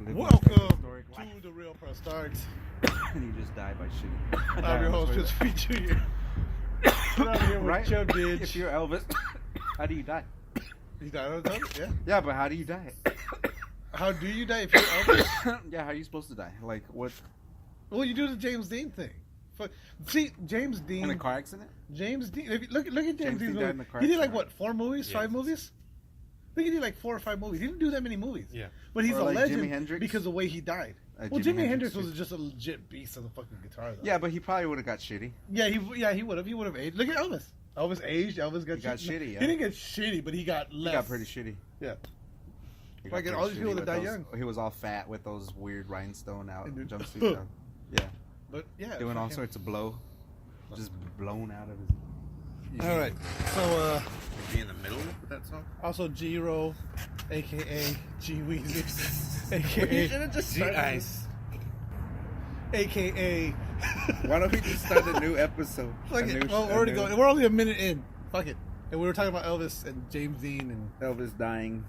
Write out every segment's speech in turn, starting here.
Welcome to the Real Press Starts. And you just die by shooting. I'm your host, Chris P. Jr. I'm here with Right? Chub Didge. If you're Elvis, how do you die? You died on it? Yeah. Yeah, but how do you die? How do you die if you're Elvis? Yeah, how are you supposed to die? Like, what? Well, you do the James Dean thing. See, James Dean. In a car accident? James Dean. If you look at James Dean Dean's died in movie. a car He did like accident. what? 4 movies? Yeah. 5 movies? I think he did like 4 or 5 movies. He didn't do that many movies. Yeah. But he's Or a like legend Jimi Hendrix? because of the way he died. Well, Jimi Jimi Hendrix Hendrix was just a legit beast of the fucking guitar, though. Yeah, but he probably would have got shitty. Yeah, he would have. He would have aged. Look at Elvis. Elvis aged. Elvis got, He got shitty, yeah. He didn't get shitty, but he got less. He got pretty shitty. Yeah. He got Like, pretty all these shitty people that with die those- young. He was all fat with those weird rhinestone out And dude- jumpsuits on. Yeah. But yeah. Doing all fucking- sorts of blow. Just blown out of his... All right. So Be in the middle with that song? also G-Ro, aka G Weezy, You aka should have just G started... Ice. aka. Why don't we just start a new episode? Fuck A it. new Well, sh- we're a already new- going. We're only a minute in. Fuck it. And we were talking about Elvis and James Dean and Elvis dying.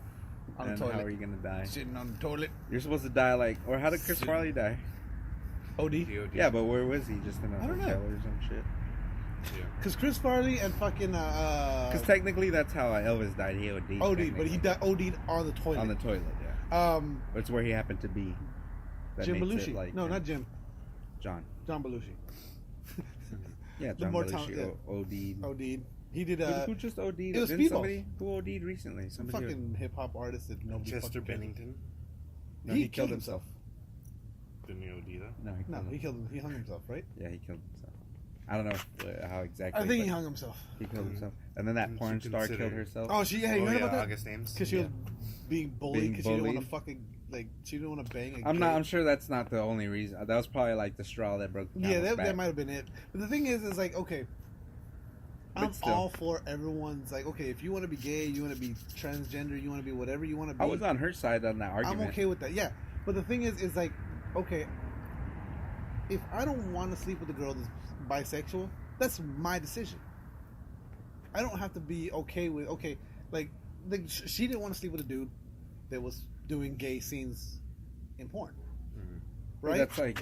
On the And toilet. how are you gonna die? sitting on the toilet. You're supposed to die like... Or how did Chris Sitting. Farley die? OD. DOD. Yeah, but where was he? Just in a I don't know. hotel or some shit? Yeah. Because Chris Farley and fucking Because technically that's how Elvis died. He OD'd. OD, but he technically. died OD'd on the toilet. On the toilet, yeah. It's It's where he happened to be. That Jim makes it Belushi. like No, him. not Jim. John. John Belushi. Yeah, The John more Belushi talented- OD'd. OD'd. He did Who just OD'd? it was Didn't Speedballs. somebody who OD'd recently? some Somebody fucking hip hop artist that nobody Chester fucking cares. Bennington. No, he killed himself. Didn't he OD though? No, he No, killed he himself. killed him. He hung himself, right? Yeah, he killed himself. I don't know how exactly. I think he but hung himself. He killed himself. And then that Didn't porn you star consider- killed herself. Oh, you heard about that? August Ames. Because she was being bullied Being because she didn't want to bullied? fucking she didn't want to bang. I'm sure that's not the only reason. That was probably like the straw that broke the Yeah, camel's that back. might have been it. But the thing is like, okay, But I'm still. all for everyone's like, okay, if you want to be gay, you want to be transgender, you want to be whatever you want to be. I was on her side on that argument. I'm okay with that. Yeah, but the thing is like, okay, if I don't want to sleep with a girl that's bisexual, that's my decision. I don't have to be okay with like she didn't want to sleep with a dude that was doing gay scenes in porn, Or right? that's like,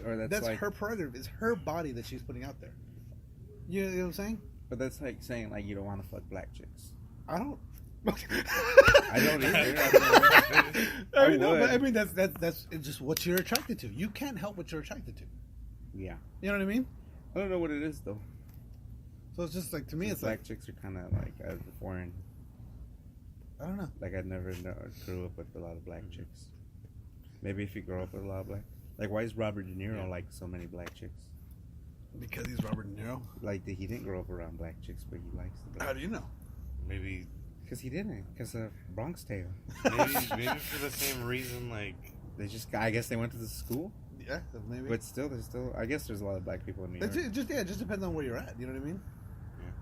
her prerogative. It's her body that she's putting out there. You know what I'm saying? But that's like saying like you don't want to fuck black chicks. I don't. I don't either. I mean, no, would. but I mean that's it's just what you're attracted to. You can't help what you're attracted to. Yeah. You know what I mean? I don't know what it is though. So it's just like to me, it's Black like chicks are kind of like foreign. I don't know. Like I never grew up with a lot of black chicks. Maybe if you grow up with a lot of black, like why is Robert De Niro like so many black chicks? Because he's Robert De Niro. Like he didn't grow up around black chicks, but he likes the How black. do you know? Maybe, Because he didn't. Because of Bronx Tale. maybe for the same reason. Like, They just, I guess they went to the school, Yeah, maybe. but still, I guess there's a lot of black people in New York. It just depends on where you're at. You know what I mean?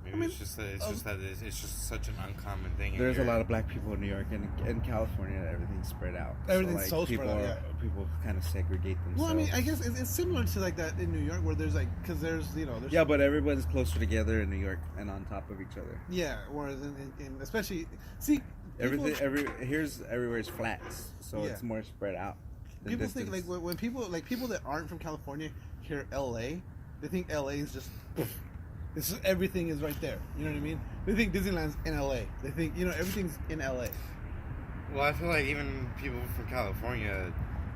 maybe I mean, it's just that it's just such an uncommon thing. in There's a your- lot of black people in New York and in California. Everything's spread out. Everything's so people spread out, People kind of segregate themselves. Well, I mean, I guess it's similar to like that in New York, where there's like because there's there's Yeah, but everyone's closer together in New York and on top of each other. yeah. Whereas in especially people, Everywhere's flats, so Yeah. it's more spread out. The people think distance. like when people that aren't from California hear L.A., they think L.A. is just this is everything is right there. You know what I mean? They think Disneyland's in L.A. They think everything's in L.A. Well, I feel like even people from California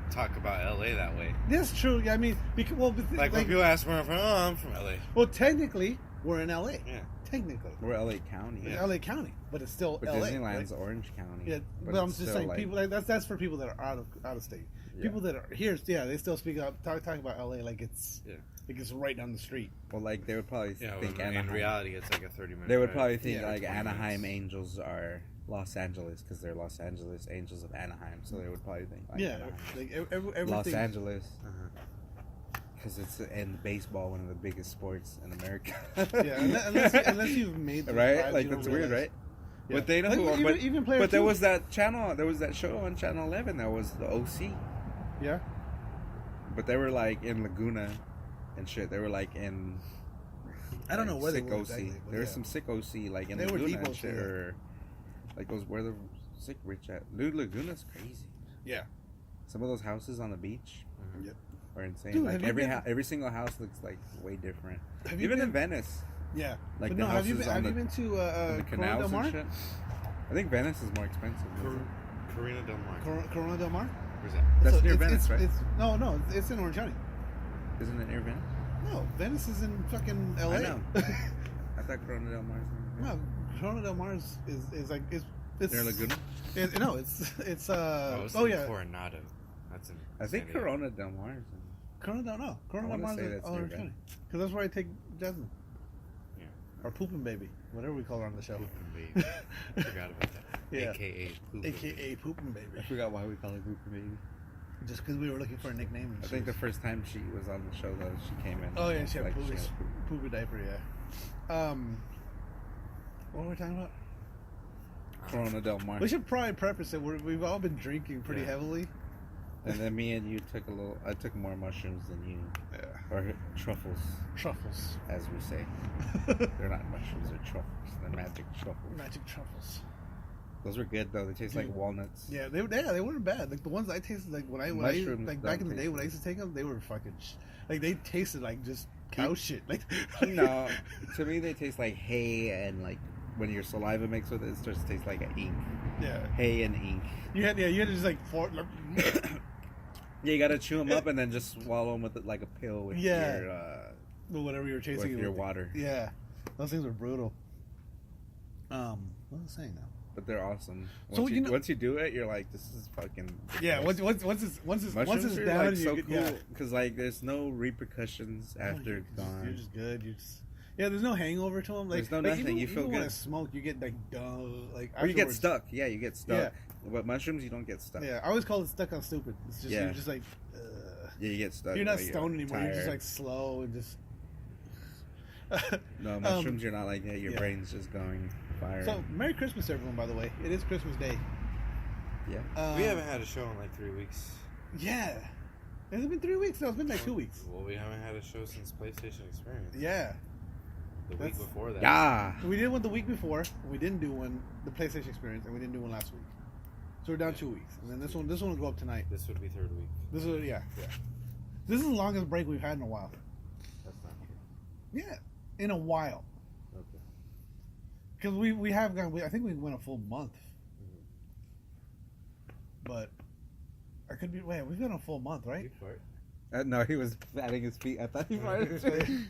talk about LA that way. That's true. Yeah, I mean, because Like when people ask where I'm from, oh, I'm from LA. well, technically we're in L.A. Yeah. Technically, We're LA County. it's Yeah. L.A. County, but it's still But L.A. Disneyland's right? Orange County. Yeah, but I'm it's just still, saying like, people that's for people that are out of state. Yeah. People that are here, yeah, they still speak up talk about L.A. like it's Yeah. like it's right down the street. Well, like they would probably Yeah, think when in Anaheim. reality, it's like a 30-minute They would drive. probably think Yeah, like 20 Anaheim minutes. Angels are Los Angeles because they're Los Angeles Angels of Anaheim. So they would probably think like Yeah, Anaheim. like everything. Los Angeles Uh-huh. because it's in baseball one of the biggest sports in America. Yeah, unless you've made the right? drive, Like you don't that's weird, realize. right? Yeah. But they know Like, who. even Player but there Two. was that channel. There was that show on Channel 11 that was the OC. Yeah, But they were like in Laguna and shit. They were like in. I don't know where they sick were OC. exactly, but There was yeah. some sick OC like in They were Laguna deep and OC, shit, yeah. or like those where the sick rich at. Dude, Laguna's crazy. yeah. Some of those houses on the beach Yep. are insane. Dude, like have you every single house looks like way different. Have you Even been- in Venice, Yeah. like But the no, have you houses been, on have the, you been to the Corona del canals Mar? and shit. I think Venice is more expensive. isn't it? Corina del Mar. Corona del Mar? Where's that? That's So near it's- Venice, right? No, it's in Orange County. Isn't it near Venice? No, Venice is in fucking LA. I know. I thought Corona del Mar is near Venice. No, Corona del Mar is like it's Near Laguna? no, it's I was oh thinking yeah, Coronado. That's in. I think San Diego. Corona del Mar is in... Corona del no, Corona I del wanna Mar say is that's near Orange Venice. County because that's where I take Jasmine Yeah. or Poopin' Baby, whatever we call her on the show. Poopin' Baby. Forgot about that. Yeah. AKA Poopin' AKA Poopin' I Baby, forgot why we call it Group Baby. just because we were looking for a nickname. And I she think the was- first time she was on the show, though, she came in. oh yeah, she had like, poopy, she had poop. poopy diaper. Yeah. What were we talking about? Corona del Mar. We should probably preface it. We've all been drinking pretty Yeah. heavily. And then me and you took a little... I took more mushrooms than you. Yeah. Or truffles, Truffles. as we say. They're not mushrooms, they're truffles. They're magic truffles. Magic truffles. Those were good, though. They taste like Dude. walnuts. Yeah, they weren't bad. Like the ones I tasted, like when I Mushrooms like back in the don't day when I taste used to take them, they were fucking like they tasted like just cow shit. Like No, to me they taste like hay and like when your saliva mixed with it, it starts to taste like an ink. yeah. Hay and ink. You had to just like Yeah, you gotta chew them up and then just swallow them with it like a pill with Yeah. your whatever you were chasing. with it your with. water. Yeah, those things were brutal. What was I saying now? But they're awesome. So, you know- Once you do it, you're like, this is fucking. the Yeah, best. once it's Mushrooms are down, like and so you cool yeah. because like there's no repercussions after it's gone. You're just good. Yeah. There's no hangover to them. Like, There's no like, nothing. Even, You feel even when I good. smoke, you get like dumb. Like Or you get afterwards. stuck. Yeah, you get stuck. Yeah. But mushrooms, you don't get stuck. Yeah, I always call it stuck on stupid. It's just Yeah. you're just like. Yeah, you get stuck. You're not like, stoned anymore. You're just tired. like slow and just. No, mushrooms, you're not like that. Your yeah. brain's just going fire. So, Merry Christmas, everyone! By the way, it is Christmas Day. yeah. We haven't had a show in like 3 weeks. Yeah, has it been 3 weeks? No, it's been like 2 weeks. Well, we haven't had a show since PlayStation Experience. Yeah, The week That's- before that. Yeah. we did one the week before. We didn't do one the PlayStation Experience, and we didn't do one last week. So we're down 2 weeks, and then this one will go up tonight. This would be third week. This is yeah. This is the longest break we've had in a while. That's not true. Yeah, in a while. Okay. Because we have gone. I think we went a full month. But I could be. Wait, we've gone a full month, right? You fart. No, he was patting his feet. I thought he farted.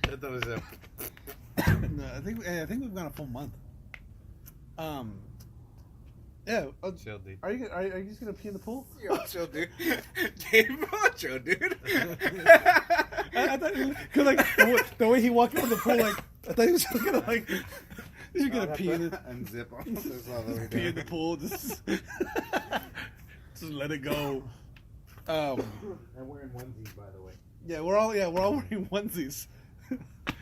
I thought it was No, I think we've gone a full month. Yeah. chill, dude. Are you just gonna pee in the pool? Yo, chill, dude. Game chill, dude. I thought because like the way he walked into the pool, like I thought he was just gonna like he's gonna pee in the Unzip all this all the way pee in down. the pool, just let it go. I'm wearing onesies, by the way. Yeah, we're all wearing onesies.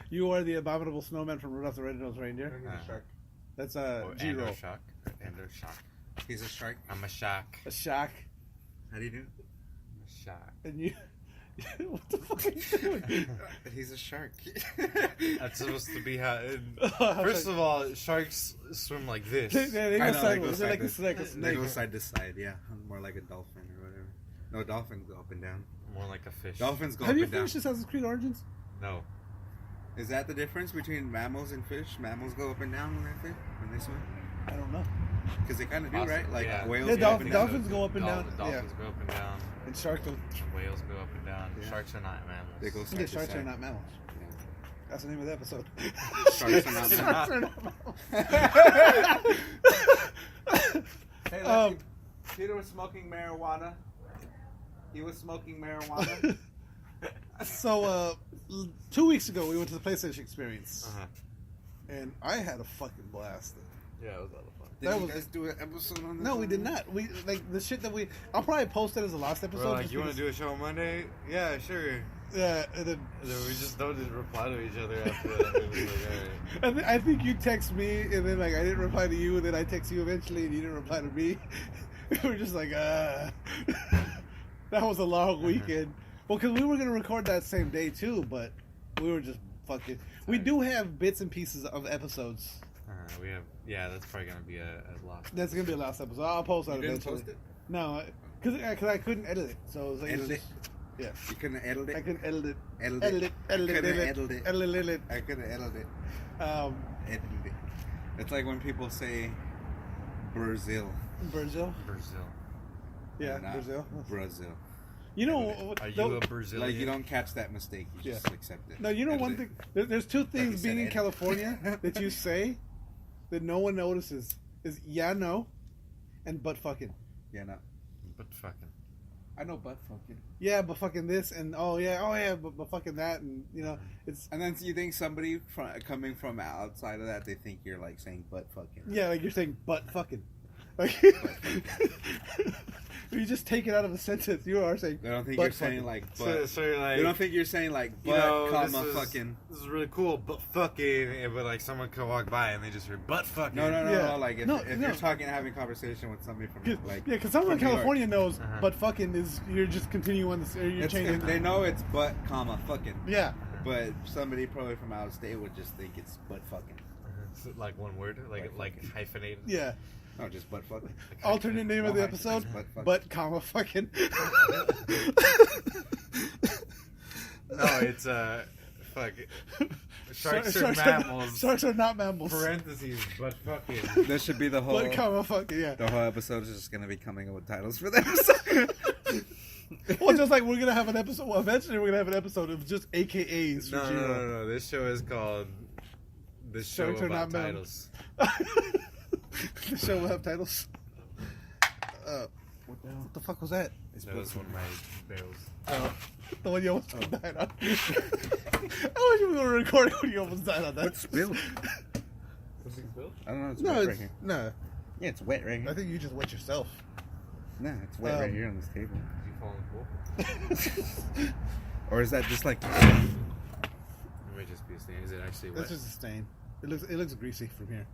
You are the abominable snowman from Rudolph the Red-Nosed Reindeer. Shark. That's Oh, G-Roll. Ando Shock. Ando Shock. He's a shark. I'm a shock. A shock, How do you do? I'm a shock. and you. What the fuck are you doing? He's a shark. That's supposed to be how. First First of all, sharks swim like this. they go I know, sideways. They're side like a to- snake. A They snake. go side to side, yeah. More like a dolphin or whatever. No, dolphins go up and down. More like a fish. Dolphins go Have up you and down. finished Assassin's Creed Origins? No. Is that the difference between mammals and fish? Mammals go up and down when they swim? I don't know. Because they kind of do, Possibly, right? Like yeah. whales Yeah, go up and down. dolphins go up and down. Dolphins go up and down. And sharks don't. Whales go up and down. Yeah. Sharks are not mammals. They go side Yeah, to sharks side. are not mammals. That's the name of the episode. Sharks are not Sharks are not mammals. Hey, Um, Peter was smoking marijuana. He was smoking marijuana. So, 2 weeks ago, we went to the PlayStation Experience, Uh-huh. and I had a fucking blast. Yeah, it was a lot of fun. Did That you was- guys do an episode on this? No, we did not. We like the shit that we. I'll probably post it as the last episode. We're like, just you want to because- do a show on Monday? Yeah, sure. Yeah, and then And then we just don't just reply to each other after that. It was like, all right. I think you text me, and then like I didn't reply to you, and then I text you eventually, and you didn't reply to me. We were just like, That was a long weekend. Well, because we were gonna record that same day too, but we were just fucking. We do have bits and pieces of episodes. We have, yeah, that's probably gonna be a loss. That's gonna be the last episode. I'll post that You didn't eventually. post it? No, Because I couldn't edit it, so it was like, Edit it? Yeah. You couldn't edit it? I couldn't edit it. Edit Edit it. it. Edit it. Couldn't Edit edit it. Edit it. I couldn't edit it. Edit Edit it. It's like when people say Brazil. Brazil. Yeah, Not Brazil. Brazil. You know, Are you a Brazilian? Like, you don't catch that mistake. You just accept it. No, you know Edit one it. thing. There's two things said, being in edit. California that you say that no one notices is yeah, no, and but fucking. Yeah, no. But fucking. I know butt fucking. Yeah, but fucking this and oh yeah, but fucking that and you know it's And then you think somebody coming from outside of that, they think you're like saying butt fucking. yeah, like you're saying but fucking. Like you just take it out of a sentence. You are saying. They don't think butt you're saying fucking. like butt. So you're like, They don't think you're saying like you butt, know, comma, this is, fucking. This is really cool, but fucking. But like someone could walk by and they just heard butt fucking. No. Yeah. Like if No. you're talking, having a conversation with somebody from like. Yeah, because someone in from New York. California knows, Uh-huh. but fucking is you're just continuing this. Or you're changing. They know it's butt, comma, fucking. Yeah. But somebody probably from out of state would just think it's butt fucking. It's like one word, like hyphenated. Yeah. No, just butt fucking. Like Alternate name of the No, episode, butt fucking. but comma fucking. No, it's fuck. Sharks are Sharks mammals. Sharks are not mammals. Parentheses, but fucking. This should be the whole. But comma fucking, yeah. The whole episode is just gonna be coming up with titles for the episode. Well, just like we're gonna have an episode. Well, eventually we're gonna have an episode of just AKAs. For Gino. No. This show is called. This show Sharks are about not titles. The show will have titles. What the fuck was that? That was one of my barrels. The one you almost died on. I wish we were recording when you almost died on that. What's spilled? Was it spilled? I don't know. It's No, wet it's, right here. no. Yeah, it's wet right I here. think you just wet yourself. Nah, it's wet right here on this table. Did you fall in the pool? Or is that just like? It might just be a stain. Is it actually wet? That's just a stain. It looks greasy from here.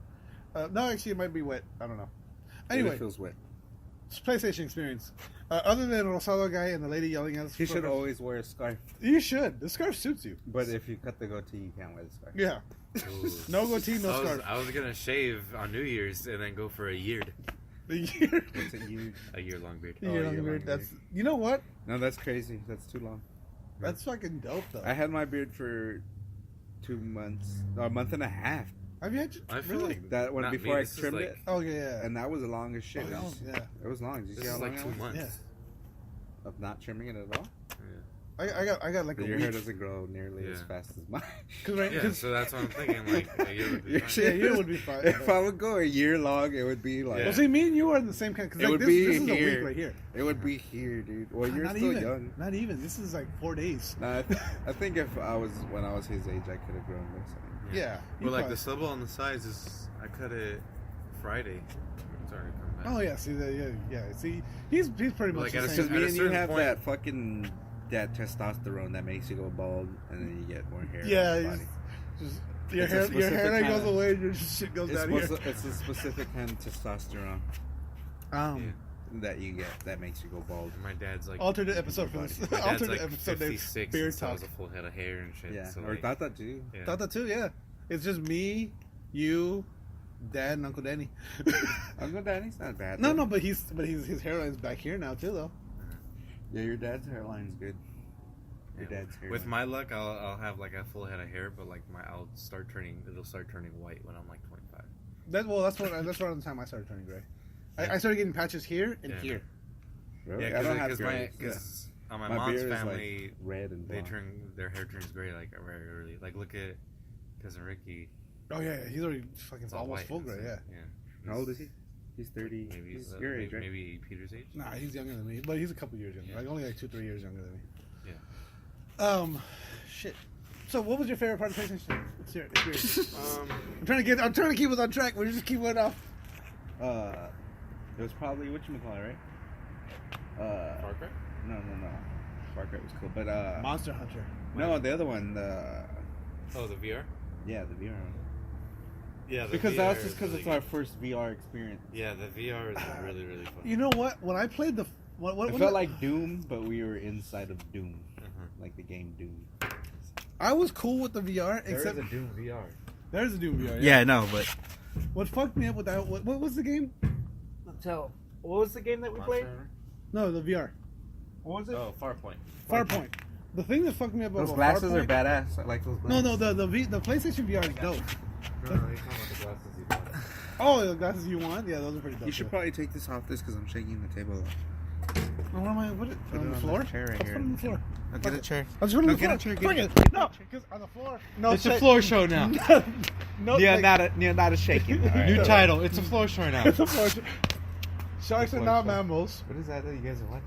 No, actually, it might be wet. I don't know. Anyway, It feels wet. PlayStation experience. Other than Rosado guy and the lady yelling at us. He should always wear a scarf. You should. The scarf suits you. But if you cut the goatee, you can't wear the scarf. Yeah. Ooh. No goatee, no scarf. I was gonna shave on New Year's and then go for a year. The year. What's it, you? A year-long beard. The year long year-long beard. beard. That's. You know what? No, that's crazy. That's too long. That's fucking dope though. I had my beard for 2 months, no, a month and a half. Have you had? I feel really? like That one not before me, I this is trimmed like- it, Oh yeah. and that was the longest shit. Oh, yeah. It was long. Did you This see how is long like it 2 was? months. Yeah. Of not trimming it at all? I got like a Your week. hair doesn't grow nearly as Yeah. fast as mine. Yeah, so that's what I'm thinking. Like a year would be Your fine. shit- Yeah, a year would be fine. If I would go a year long, it would be like. Yeah. Well, see, me and you are in the same kind. Cause It like, would this, be this is a here. week right here. It would be here, dude. Well, you're Not still even. young. Not even. This is like 4 days. Nah, I think if when I was his age, I could have grown this. Yeah. But like the stubble on the sides is, I cut it Friday. It's already come back. Oh yeah. See that? Yeah. See, he's pretty much Like, the at a same. Because me At and you certain have point- that fucking testosterone that makes you go bald, and then you get more hair. Yeah. on your It's body. just your It's a hair. Your specific hairline kinda- goes away, and your shit goes down here. It's a specific kind of testosterone Yeah. that you get that makes you go bald. And my dad's like Alternate episode for body. this. My dad's Alternate like episode named 56 Beard and still Talk. has a full head of hair and shit. Yeah, So or like, Tata too. yeah. Tata too. Yeah. It's just me, you, Dad, and Uncle Danny. Uncle Danny's not bad. No, though. no, but his hairline's back here now too, though. Yeah, your dad's hairline's good. Your Yeah. dad's hairline. With my luck, I'll have like a full head of hair, but like it'll start turning white when I'm like 25. That's around the time I started turning gray. I started getting patches here and Yeah. here. Really? Yeah, I don't have because gray. on my My mom's beard is, family, like, red and they blonde. their hair turns gray like very early. Like look at cousin Ricky. Oh yeah, he's already fucking It's all almost white. full gray. Yeah. Yeah. How old is he? He's 30. Maybe He's he's your age, right? maybe Peter's age. Nah, he's younger than me, but he's a couple years younger. Yeah. Like only like 2-3 years younger than me. Yeah. Shit. So, what was your favorite part of PlayStation? Let's hear it. Let's hear it. Um, I'm trying to keep us on track. We just keep going off. It was probably whatchamacallit, right? Far Cry? No. Far Cry was cool, but Monster Hunter. no, the other one, Oh, the VR. yeah, the VR one. Yeah, the Because VR that's is just because really it's our first VR experience. good. Yeah, the VR is really really fun. You know what? When I played the what It felt like Doom, but we were inside of Doom, like the game Doom. I was cool with the VR, except Doom VR. there's a Doom VR. Yeah, I know, but What fucked me up with that? What was the game? Tell. What was the game that we played? No, the VR. What was it? Oh, Farpoint. Farpoint. The thing that fucked me up about Those glasses Farpoint, are badass. I like those No, glasses. no, the PlayStation VR is dope. No, he's talking about the glasses you bought. Oh, the glasses you want? Yeah, those are pretty dope. You should probably take this off this because I'm shaking the table. Oh, what am I? What? Put On it the on floor? the chair right I'll here. put it on the floor. Now get a chair. I'll just put it on No, the get floor. a chair, get Fuck a it. No, because on the floor. No, It's a floor show now. no, Yeah, like, not a shaking. All right. New title. It's a floor show now. it's a floor. Sharks are Floor not show. mammals. What is that you guys are watching?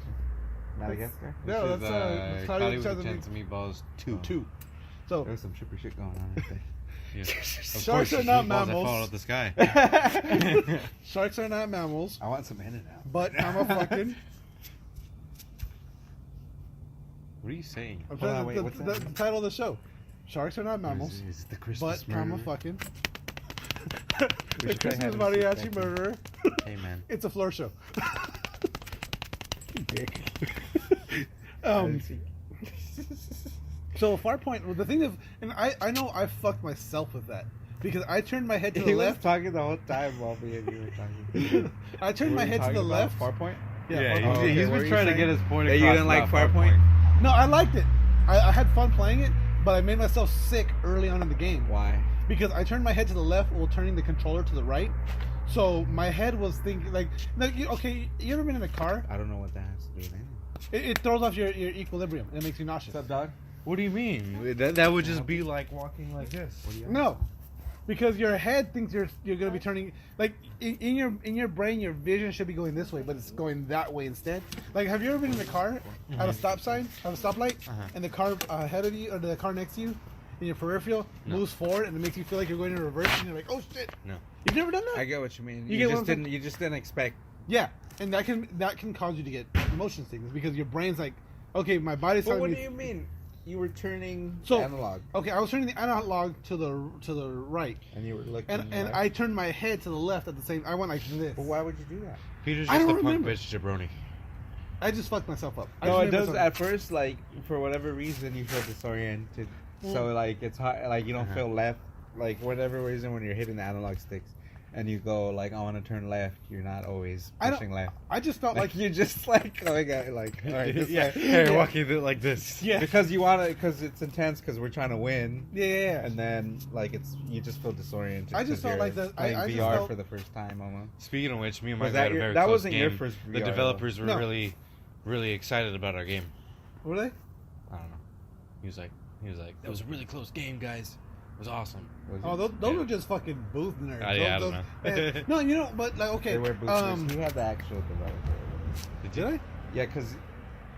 Madagascar? No, This that's is, Charlie Hollywood Chance Chance of Meatballs 2. Two. So There's some trippy shit going on right there. Yeah. Of Sharks course, are it's not meatballs that mammals. fall out of the sky. Sharks are not mammals, I want some in and out. but I'm a fucking. What are you saying? I'm Hold on, saying wait, the, what's the, that? the title of the show. Sharks are not mammals, Is it the Christmas but I'm a murder? fucking. We the should try Christmas having mariachi some murderer. Hey, man. It's a floor show. Dick. So Farpoint. Well, the thing is, and I know I fucked myself with that because I turned my head to the He was left. talking the whole time while me and you were talking. I turned my head to the left. Farpoint? Yeah, Farpoint. okay, he's what were been you trying to saying? get his point That across. you didn't like about Farpoint? No, I liked it. I had fun playing it, but I made myself sick early on in the game Why? because I turned my head to the left while turning the controller to the right. So my head was thinking like okay, you ever been in a car? I don't know what that has to do with anything. It throws off your equilibrium. It makes you nauseous. dog? What do you mean? That would just be like walking like this. What do you No, because your head thinks you're gonna be turning like in your brain, your vision should be going this way, but it's going that way instead. Like, have you ever been in a car at a stop sign, at a stoplight, and the car ahead of you or the car next to you, in your peripheral moves forward, and it makes you feel like you're going in reverse, and you're like, oh shit. No. You've never done that? I get what you mean. You You, get what just I'm didn't. You just didn't expect. Yeah, and that can cause you to get motion sickness because your brain's like, okay, my body's But telling what me. do you mean? You were turning So- analog, Okay, I was turning the analog to the right, and you were looking. and left. I turned my head to the left at the same. I went like this. But why would you do that? Peter's I just a don't punk remember. bitch jabroni. I just fucked myself up. I No, just it made does. myself- At first, like for whatever reason, you feel disoriented. So like it's hard. Like you don't feel left. Like whatever reason, when you're hitting the analog sticks, and you go like I want to turn left, you're not always I don't- pushing left. I just felt Like like you're just like going at like all right, this yeah, way. hey, walking it like this. yeah, Because you want to, because it's intense, because we're trying to win, yeah. and then like it's you just feel disoriented. I just 'cause felt you're like that- playing I just VR felt- for the first time almost. Speaking of which, me and my Was guy that had a your- very that close wasn't your game. first The VR, developers though. were No. really excited about our game. Were they? I don't know. He was like, it was a really close game, guys. It was awesome. Was Oh, it? those Yeah. were just fucking booth nerds. Yeah, I Those- don't those- know. no, you know, but like okay. They were boosters. He had the actual developer. Did I? Yeah,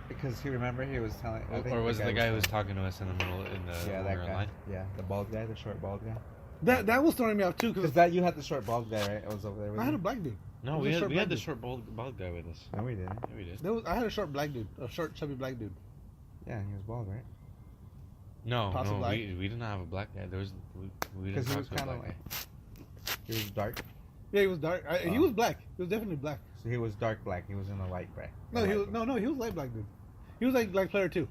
because he remember he was telling. I think Or was it the guy who was telling- talking to us in the middle in the Yeah, when that we were in guy. line? Yeah, the bald guy, the short bald guy. That was throwing me off too Because because that you had the short bald guy, right? I was over there with I had you. a black dude. No, It was we a had short we had black the dude. short bald guy with us. No, we didn't. Yeah, we did. I had a short black dude, a short chubby black dude. Yeah, he was bald, right? No, Possible black. we didn't have a black guy. There was we didn't Because he talk was to a kind of black like guy. he was dark. Yeah, he was dark. He was black. He was definitely black. So he was dark black. He was in a light black. No, he was he was light black dude. He was like player 2.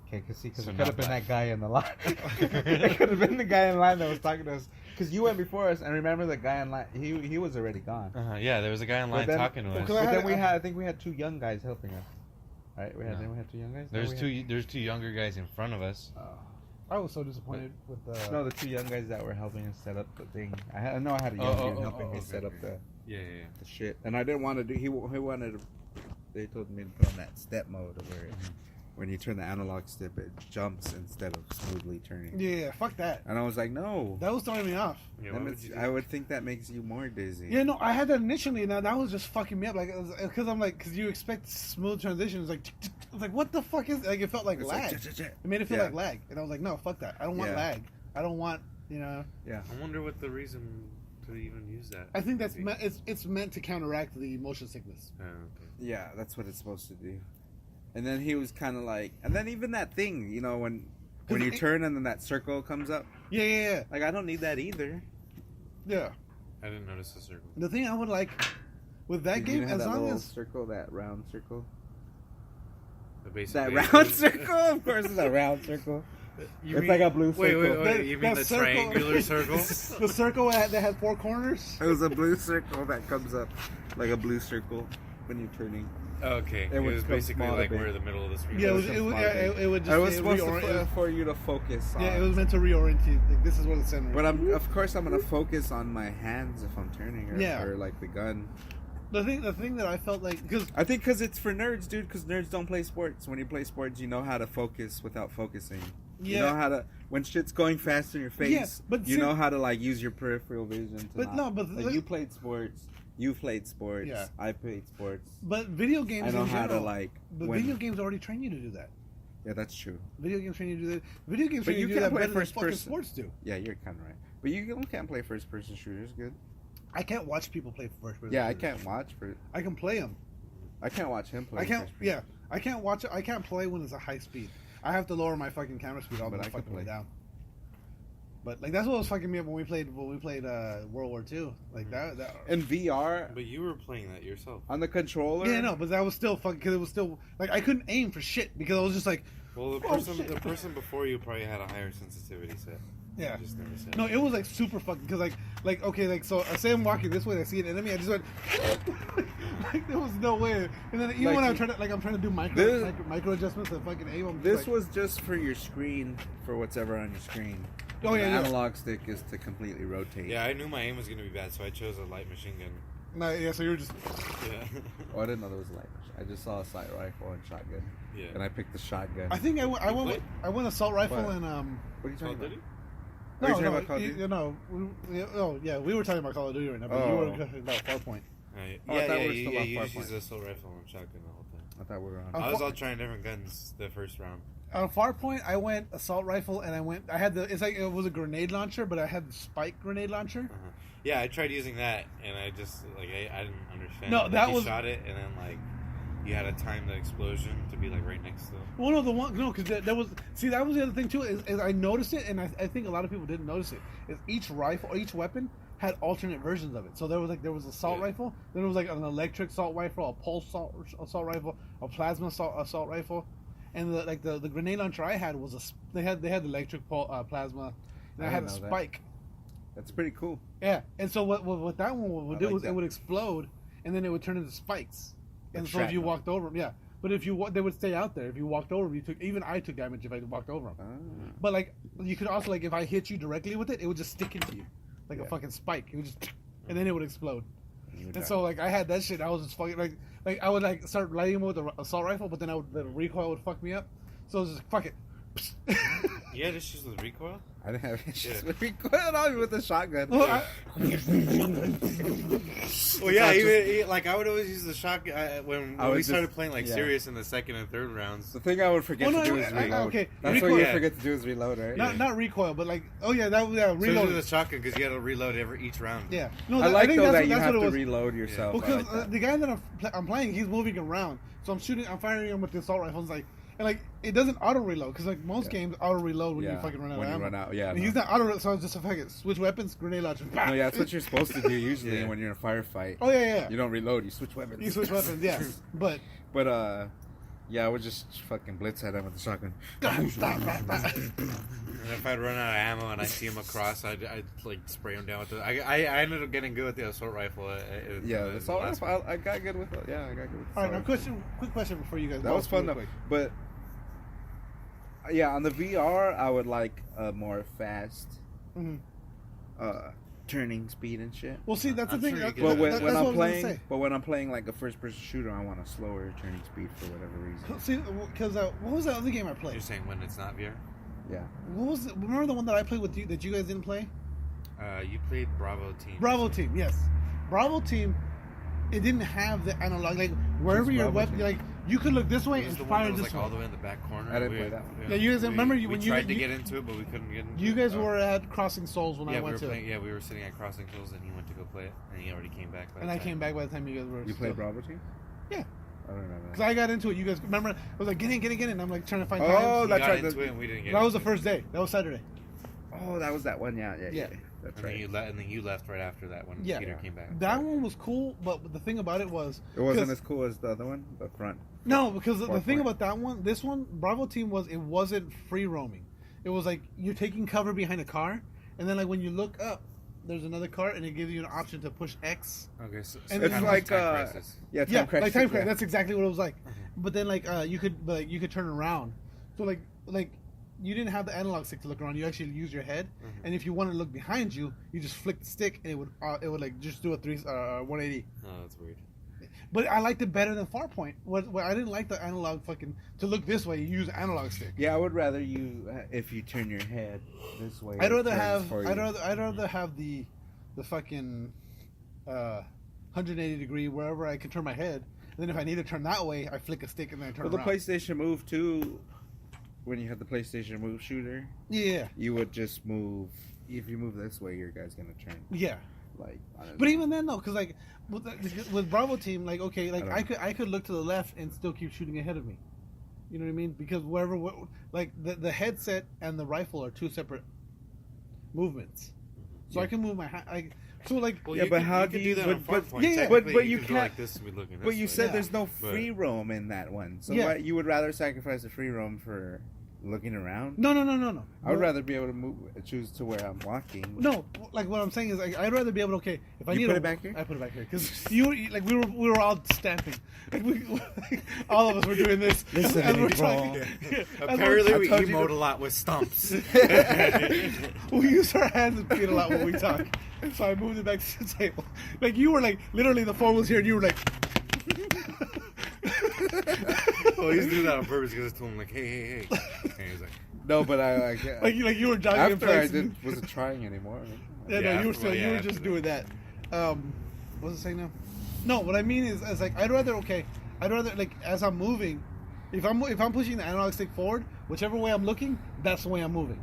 Okay, because So it could not have been black. that guy in the line. It could have been the guy in line that was talking to us. Because you went before us, and remember the guy in line? He was already gone. Yeah, there was a guy in line then- talking to us. Because But I then had- I think we had two young guys helping us. Right? No. Then we had two young guys. No, we had- There's two younger guys in front of us. I was so disappointed with the. No, the two young guys that were helping us set up the thing. I know I had a young dude helping me set up the Yeah. the shit, and I didn't want to do. He wanted to. They told me to put on that step mode where when you turn the analog step, it jumps instead of smoothly turning. Yeah, fuck that. And I was like, no. That was throwing me off. Yeah, That why makes- would you do I would think that makes you more dizzy. Yeah, no, I had that initially, and that was just fucking me up. Like, because I'm like, because you expect smooth transitions. Like, I was like, what the fuck is? Like, it felt like It's lag. like, It made it feel Yeah. like lag, and I was like, no, fuck that. I don't want Yeah. lag. I don't want, Yeah. I wonder what the reason to even use that. I think that's it's meant to counteract the motion sickness. Okay. Yeah, that's what it's supposed to do. And then he was kind of like, and then even that thing, when you turn and then that circle comes up. Yeah. Like, I don't need that either. Yeah. I didn't notice the circle. The thing I would like with that You game, have as that long little as circle, that round circle. The basic That base. round circle, of course, it's a round circle. You It's mean- like a blue Wait, circle. wait. You mean That the circle- triangular circle? the circle that had 4 corners. It was a blue circle that comes up like a blue circle when you're turning. Okay. It It would was become basically small a like bit. where the middle of the screen Yeah, was. it would just. I was it supposed reorient- for you to focus on. Yeah, it was meant to reorient you. Like, this is where the center is. But of course, I'm gonna focus on my hands if I'm turning, or like the gun. The thing that I felt like, because I think because it's for nerds, dude. Because nerds don't play sports. When you play sports, you know how to focus without focusing. You know how to when shit's going fast in your face. but you know how to like use your peripheral vision. To But not, no, but like, you played sports. You played sports. Yeah. I played sports. But video games I know in how general, to like. but video games already train you to do that. Yeah, that's true. Video games train you to do that. Video games But train you you to do can't that play better than first fucking person. sports do. Yeah, you're kind of right. But you can't play first person shooters. Good. I can't watch people play first person. Yeah, I shooters. can't watch. I can play them. I can't watch him play. I can't. first person. Yeah, I can't watch it. I can't play when it's a high speed. I have to lower my fucking camera speed all the But I fucking can way play. down. But like that's what was fucking me up when we played World War II. Like that. In VR But you were playing that yourself. on the controller. Yeah, no, but that was still fucking because it was still like I couldn't aim for shit because I was just like, Well, Oh, shit. the person before you probably had a higher sensitivity set. yeah. You just never said. No, it was like super fucking because like okay, like so I say I'm walking this way and I see an enemy, I just went like there was no way. And then even Like, when I'm trying to do micro adjustments and fucking aim, I'm just This like, was just for your screen, for what's ever on your screen. Oh, yeah, the yeah. analog stick is to completely rotate. Yeah, I knew my aim was gonna be bad, so I chose a light machine gun. no, yeah. So you're just Yeah. Oh, I didn't know there was a light. I just saw a sight rifle and shotgun, Yeah. and I picked the shotgun. I think I went assault rifle What? and What are you Call talking of about? Duty? Are you talking no, about Call of Duty? you know, we were talking about Call of Duty right now, but you Oh. were talking about Farpoint. Right. Oh, I Yeah, thought yeah, we were you, still yeah, on you just Farpoint. used the assault rifle and shotgun the whole time. I thought we were on. Oh. I was all trying different guns the first round. On Farpoint, I went assault rifle and I had it's like it was a grenade launcher, but I had the spike grenade launcher. Uh-huh. Yeah, I tried using that, and I just I didn't understand. No, Like, that you was- shot it, and then you had to time the explosion to be right next to it. Well, no, because that was that was the other thing too. Is I noticed it, and I think a lot of people didn't notice it. Is each weapon had alternate versions of it. So there was assault rifle, then there was like an electric assault rifle, a pulse assault rifle, a plasma assault rifle, and the grenade launcher I had was they had the electric plasma, and I had a didn't know that. spike. That's pretty cool. Yeah, and so what that one would I do like was that. it would explode, and then it would turn into spikes. And Like so if you shrapnel. walked over them, yeah. But if they would stay out there. If you walked over them, I took damage if I walked over them. Ah. But you could also if I hit you directly with it, it would just stick into you, like a Yeah. fucking spike. It would just, and then it would explode. You would And die. so I had that shit. I was just fucking like I would start lighting with the assault rifle, but then the recoil would fuck me up. So I was just fuck it. You had issues with recoil? I didn't have issues Yeah. with recoiling on me with the shotgun. Well, I- Well, yeah, I would always use the shotgun when I would we just- started playing yeah. serious in the second and third rounds. The thing I would forget Well, to no, do is I- reload. okay, That's recoil- what you Yeah. forget to do is reload, right? not recoil, but reload. Especially Reload. the shotgun because you had to reload each round. Yeah, no, I like think though that's that what- you that's have what it to was. reload yourself. Well, I because like that. the guy that I'm playing, he's moving around, so I'm firing him with the assault rifle. And it doesn't auto reload because most games auto reload when you fucking run out when of you ammo. run out, yeah. And no. he's not auto, so I was just fucking switch weapons, grenade launcher. No, yeah, that's what you're supposed to do usually Yeah. when you're in a firefight. Oh yeah. You don't reload, you switch weapons. You switch weapons, yeah. But But yeah, I would just fucking blitz at him with the shotgun. And if I'd run out of ammo and I see him across, I'd spray him down with the. I ended up getting good with the assault rifle. Yeah, the assault rifle, I got good with it. Yeah, I got good with the all right, now assault rifle. quick question before you guys. That go, was fun real though. quick. But yeah, on the VR, I would like a more fast Mhm. turning speed and shit. Well, see, that's the I'm thing. sure you That, could- But that- when that's I'm what I was gonna playing, say. but when I'm playing like a first-person shooter, I want a slower turning speed for whatever reason. See, because what was that other game I You're played? saying when it's not VR? Yeah. What was remember the one that I played with you that you guys didn't play? You played Bravo Team. Bravo Team, yes. Bravo Team. It didn't have the analog wherever Just your Bravo weapon Team. You could look this way It was and the one fire that was this way. all the way in the back corner. I didn't play that one. Yeah, you guys remember we when tried to you- get into it, but we couldn't get into You it. guys were at Crossing Souls when Yeah, I we went were to, playing. Yeah, we were sitting at Crossing Souls, and he went to go play it, and he already came back. and I came back by the time you guys were. You played Bravo Team? Yeah. I don't remember Because that. I got into it. You guys remember? I was like, get in. And I'm trying to find Oh, times. We that's got right. into it, and we didn't get. That was the into it. first day. That was Saturday. Oh, that was that one. Yeah. Yeah. That's And then, right. and then you left right after that when Yeah. Peter came back. That one was cool, but the thing about it was It wasn't 'cause- as cool as the other one, the front. No, because the Fourth thing point. about that one, this one, Bravo Team it wasn't free roaming. It was like you're taking cover behind a car, and then when you look up, there's another cart, and it gives you an option to push X. Okay, so And it's it's like, Time Crisis. Yeah, Yeah, Crisis, like Time Crisis. yeah. That's exactly what it was like. But then like you could turn around. So like you didn't have the analog stick to look around. You actually use your head, and if you wanted to look behind you, you just flick the stick, and it would like just do a 180. Oh, that's weird. But I liked it better than Farpoint. What I didn't like the analog fucking to look this way. You use analog stick. Yeah, I would rather you if you turn your head this way. I'd it rather turns have for you. I'd rather have the fucking 180 degree wherever I can turn my head. And then if I need to turn that way, I flick a stick and then I turn Well, the around. PlayStation Move 2, when you had the PlayStation Move shooter, Yeah, you would just move. If you move this way, your guy's gonna turn. yeah. Like, I don't But know. even then, though, because like with Bravo Team, like okay, like I don't I could look to the left and still keep shooting ahead of me. You know what I mean? Because like the headset and the rifle are two separate movements, so I can move my hand. So like Well, Yeah, you but could, how you do could you- do that but- on but- Farpoint. yeah, Technically, but you could go can't- like this and be looking this But you way. said Yeah. there's no But- free roam in that one, so Yeah. what, you would rather sacrifice the free roam for looking around? no. I would rather be able to choose to where I'm walking. No, like what I'm saying is, like I'd rather be able to. Okay, if I You need put to, it back here? I put it back here because like we were all stamping, like all of us were doing this. Listen, as we're bro. talking. Apparently, I we told you emote to- a lot with stumps. We use our hands and feet a lot when we talk, and so I moved it back to the table. Like you were like literally the phone was here, and you were like. Well, he's doing that on purpose because I told him like, hey. And he's like, No, but like you were jogging in after place. wasn't trying anymore. Yeah, Yeah, no, you were still well, yeah, you were after just that. doing that. What was I saying now? No, what I mean is like I'd rather like as I'm moving, if I'm pushing the analog stick forward, whichever way I'm looking, that's the way I'm moving.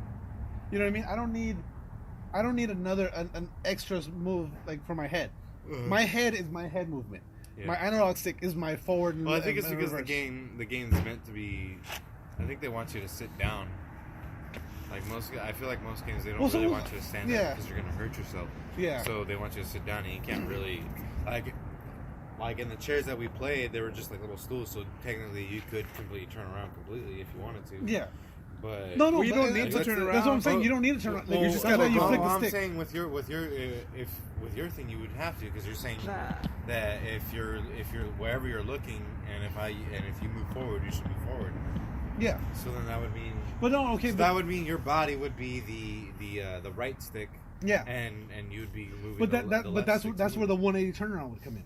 You know what I mean? I don't need another an extra move like for my head. My head is my head movement. Yeah. My analog stick is my forward. And, well, I think it's and because reverse. the game's meant to be. I think they want you to sit down. Like I feel like most games they don't Well, so- really want you to stand yeah. up because you're gonna hurt yourself. Yeah. So they want you to sit down, and you can't really like in the chairs that we played, they were just like little stools. So technically, you could completely turn around completely if you wanted to. Yeah. But No, Well, you but don't need to that's turn the- around. That's what I'm saying. Oh, You don't need to turn around. Like, Well, you just gotta gotta you go. flick the I'm stick. saying with your thing, you would have to because you're saying that if you're wherever you're looking, and if you move forward, you should move forward. Yeah. So then that would mean. But no, okay. So but, that would mean your body would be the right stick, yeah. and you'd be moving. But the but left that's stick that's to where the move. 180 turnaround would come in.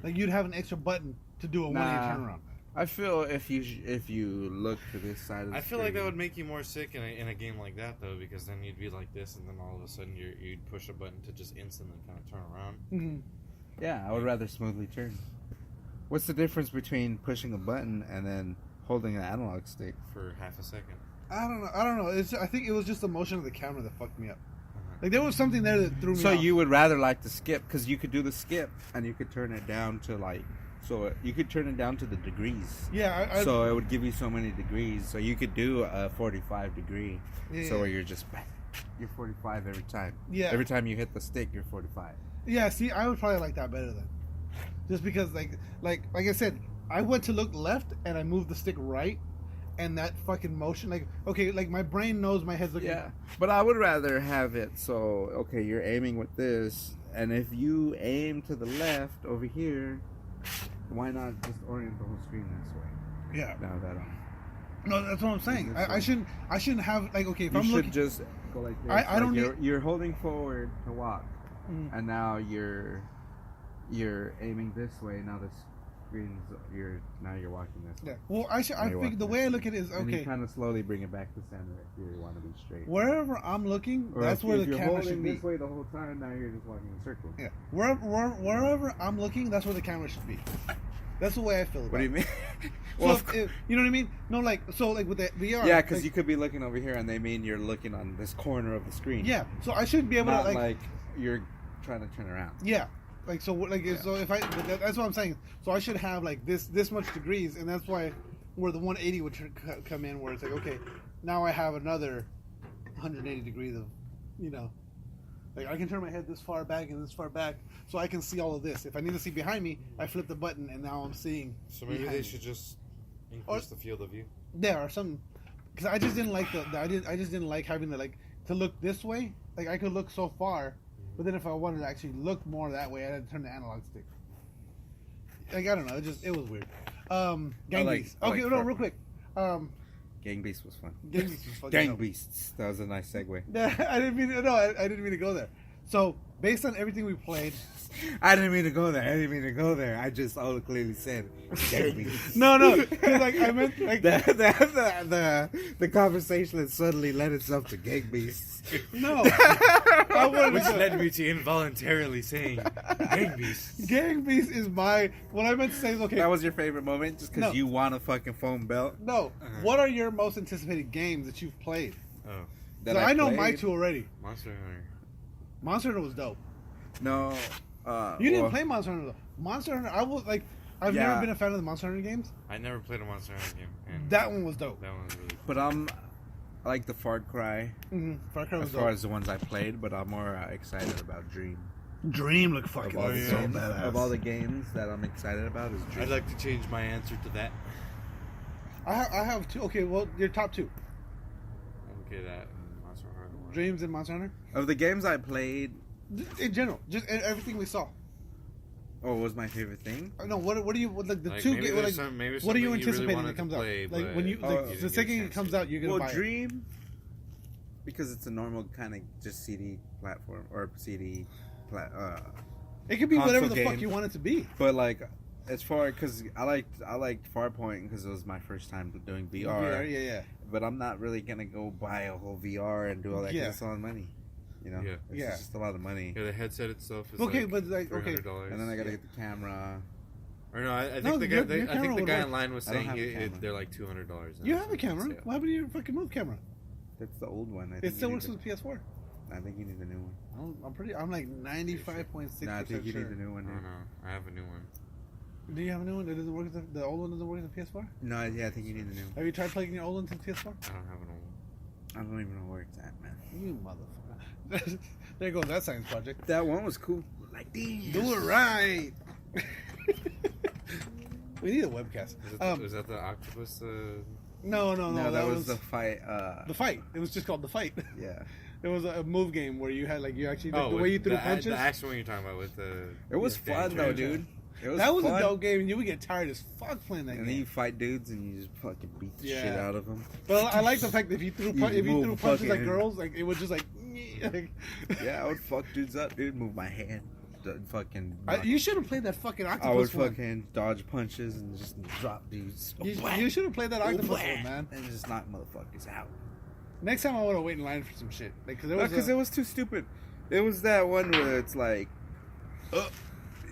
Like you'd have an extra button to do a 180 turnaround. I feel if you look to this side of the I feel like that screen- would make you more sick in a game like that though, because then you'd be like this, and then all of a sudden you'd push a button to just instantly kind of turn around. Mm-hmm. Yeah, I would rather smoothly turn. What's the difference between pushing a button and then holding an analog stick? For half a second. I don't know. I think it was just the motion of the camera that fucked me up. Like there was something there that threw me So off. you would rather like the skip because you could do the skip and you could turn it down to you could turn it down to the degrees. Yeah. So it would give you so many degrees. So you could do a 45 degree. Yeah. So where you're 45 every time. Yeah. Every time you hit the stick, you're 45. Yeah. See, I would probably like that better then, just because like I said, I went to look left and I moved the stick right, and that fucking motion, like okay, like my brain knows my head's looking. Yeah, but I would rather have it so, okay, you're aiming with this, and if you aim to the left over here, why not just orient the whole screen this way? Yeah. Now that No, that's what I'm saying. This I shouldn't have like okay if you I'm should looking. just go like this. I don't you're holding forward to walk, Mm. and now you're aiming this way. Now the screen's you're walking this way. Yeah. Well, I Now you're think the walking way I this look at it is And you okay. kind of slowly bring it back to center if you want to be straight. Wherever I'm looking, Or that's if, where if the you're camera holding should be. this way the whole time, now you're just walking in a circle. Yeah. Wherever I'm looking, that's where the camera should be. That's the way I feel about What do you it. mean? So well, if, you know what I mean? No, like with the VR. yeah, because like, you could be looking over here, and they mean you're looking on this corner of the screen. Yeah. So I should be able not to like you're trying to turn around. Yeah. Like so so if that's what I'm saying. So I should have like this much degrees, and that's why where the 180 would come in, where it's like okay, now I have another 180 degrees of, like I can turn my head this far back and this far back, so I can see all of this. If I need to see behind me, I flip the button, and now I'm seeing. So maybe behind they me. should just increase the field of view. There are some, because I just didn't like I just didn't like having to look this way. Like I could look so far, But then if I wanted to actually look more that way, I had to turn the analog stick. Like, I don't know. It was weird. Gang Beasts. Okay, no, real quick. Gang Beasts was fun. Gang Beasts was fucking Gang dope. Beasts. That was a nice segue. I didn't mean to, no, I didn't mean to go there. So, based on everything we played... I didn't mean to go there. I just clearly said Gang Beasts. No. Like, I meant... Like, the conversation that suddenly led itself to Gang Beasts. No. I wanted Which to go- led me to involuntarily saying Gang Beasts. Gang Beast is my... What I meant to say is, okay... That was your favorite moment just because No. you want a fucking foam belt? No. What are your most anticipated games that you've played? Oh, So I know my two already. Monster Hunter. Monster Hunter was dope. No. You didn't play Monster Hunter though. Monster Hunter, I've Yeah. never been a fan of the Monster Hunter games. I never played a Monster Hunter game. And That one was dope. That one was really But I like the Far Cry Far Cry was as dope. far as the ones I played, but I'm more excited about Dream. Dream looked fucking Of all, so badass. of all the games that I'm excited about is Dream. I'd like to change my answer to that. I have two. Okay, well, your top two. Okay, that and Monster Hunter. one. Dreams and Monster Hunter. Of the games I played, In general, just everything we saw. what was my favorite thing? No, what do you like the Like, two? maybe Like, there's some- maybe what are you something you really anticipating wanted that comes to play, out? Like but when you you like didn't the get a second it chance comes to. out, you're gonna buy it. Dream, because it's a normal kind of just CD platform or CD, It could be console whatever the game. fuck you want it to be. but like as far because I liked Farpoint because it was my first time doing VR. Yeah. But I'm not really gonna go buy a whole VR and do all that because Yeah. it's a lot of money. You know, Yeah. it's Yeah. just a lot of money. Yeah, the headset itself is Okay, like but like okay, $300. And then I gotta get the camera. Or no, I think No, the your guy, I camera think the would guy work. in line was I don't saying have a camera. they're like $200. you have a camera. Yeah. What happened to your fucking move camera? That's the old one. I It think still you works need with PS4. I think you need the new one. I'm like 95.6% Nah, I think you sure. need the new one. I don't Dude. know. I have a new one. Do you have a new one that doesn't work with the old one doesn't work with the PS4? No, yeah, I think you need the new one. Have you tried plugging your old one to the PS4? I don't have an old one. I don't even know where it's at, man. You motherfucker. There goes that science project. That one was cool. Like, damn. Do it right. We need a webcast. Is that the octopus? No. No, that was the fight. the fight. It was just called the fight. Yeah. It was a move game where you had like you actually like, the with way you threw the punches. The actual one you're talking about with the. It was Yeah, fun, though, yeah. dude. It was That was fun. a dope game, and you would get tired as fuck playing that And then game. you fight dudes and you just fucking beat the Yeah. shit out of them. But I like the fact that if you threw move punches like fucking- girls, like it would just like. like Yeah, I would fuck dudes up, dude. Move my hand. Fucking. you should have played that fucking I would octopus one. fucking dodge punches and just drop dudes. You should have played that octopus one, man. And just knock motherfuckers out. Next time I want to wait in line for some shit, like because Because it was too stupid. It was that one where it's like,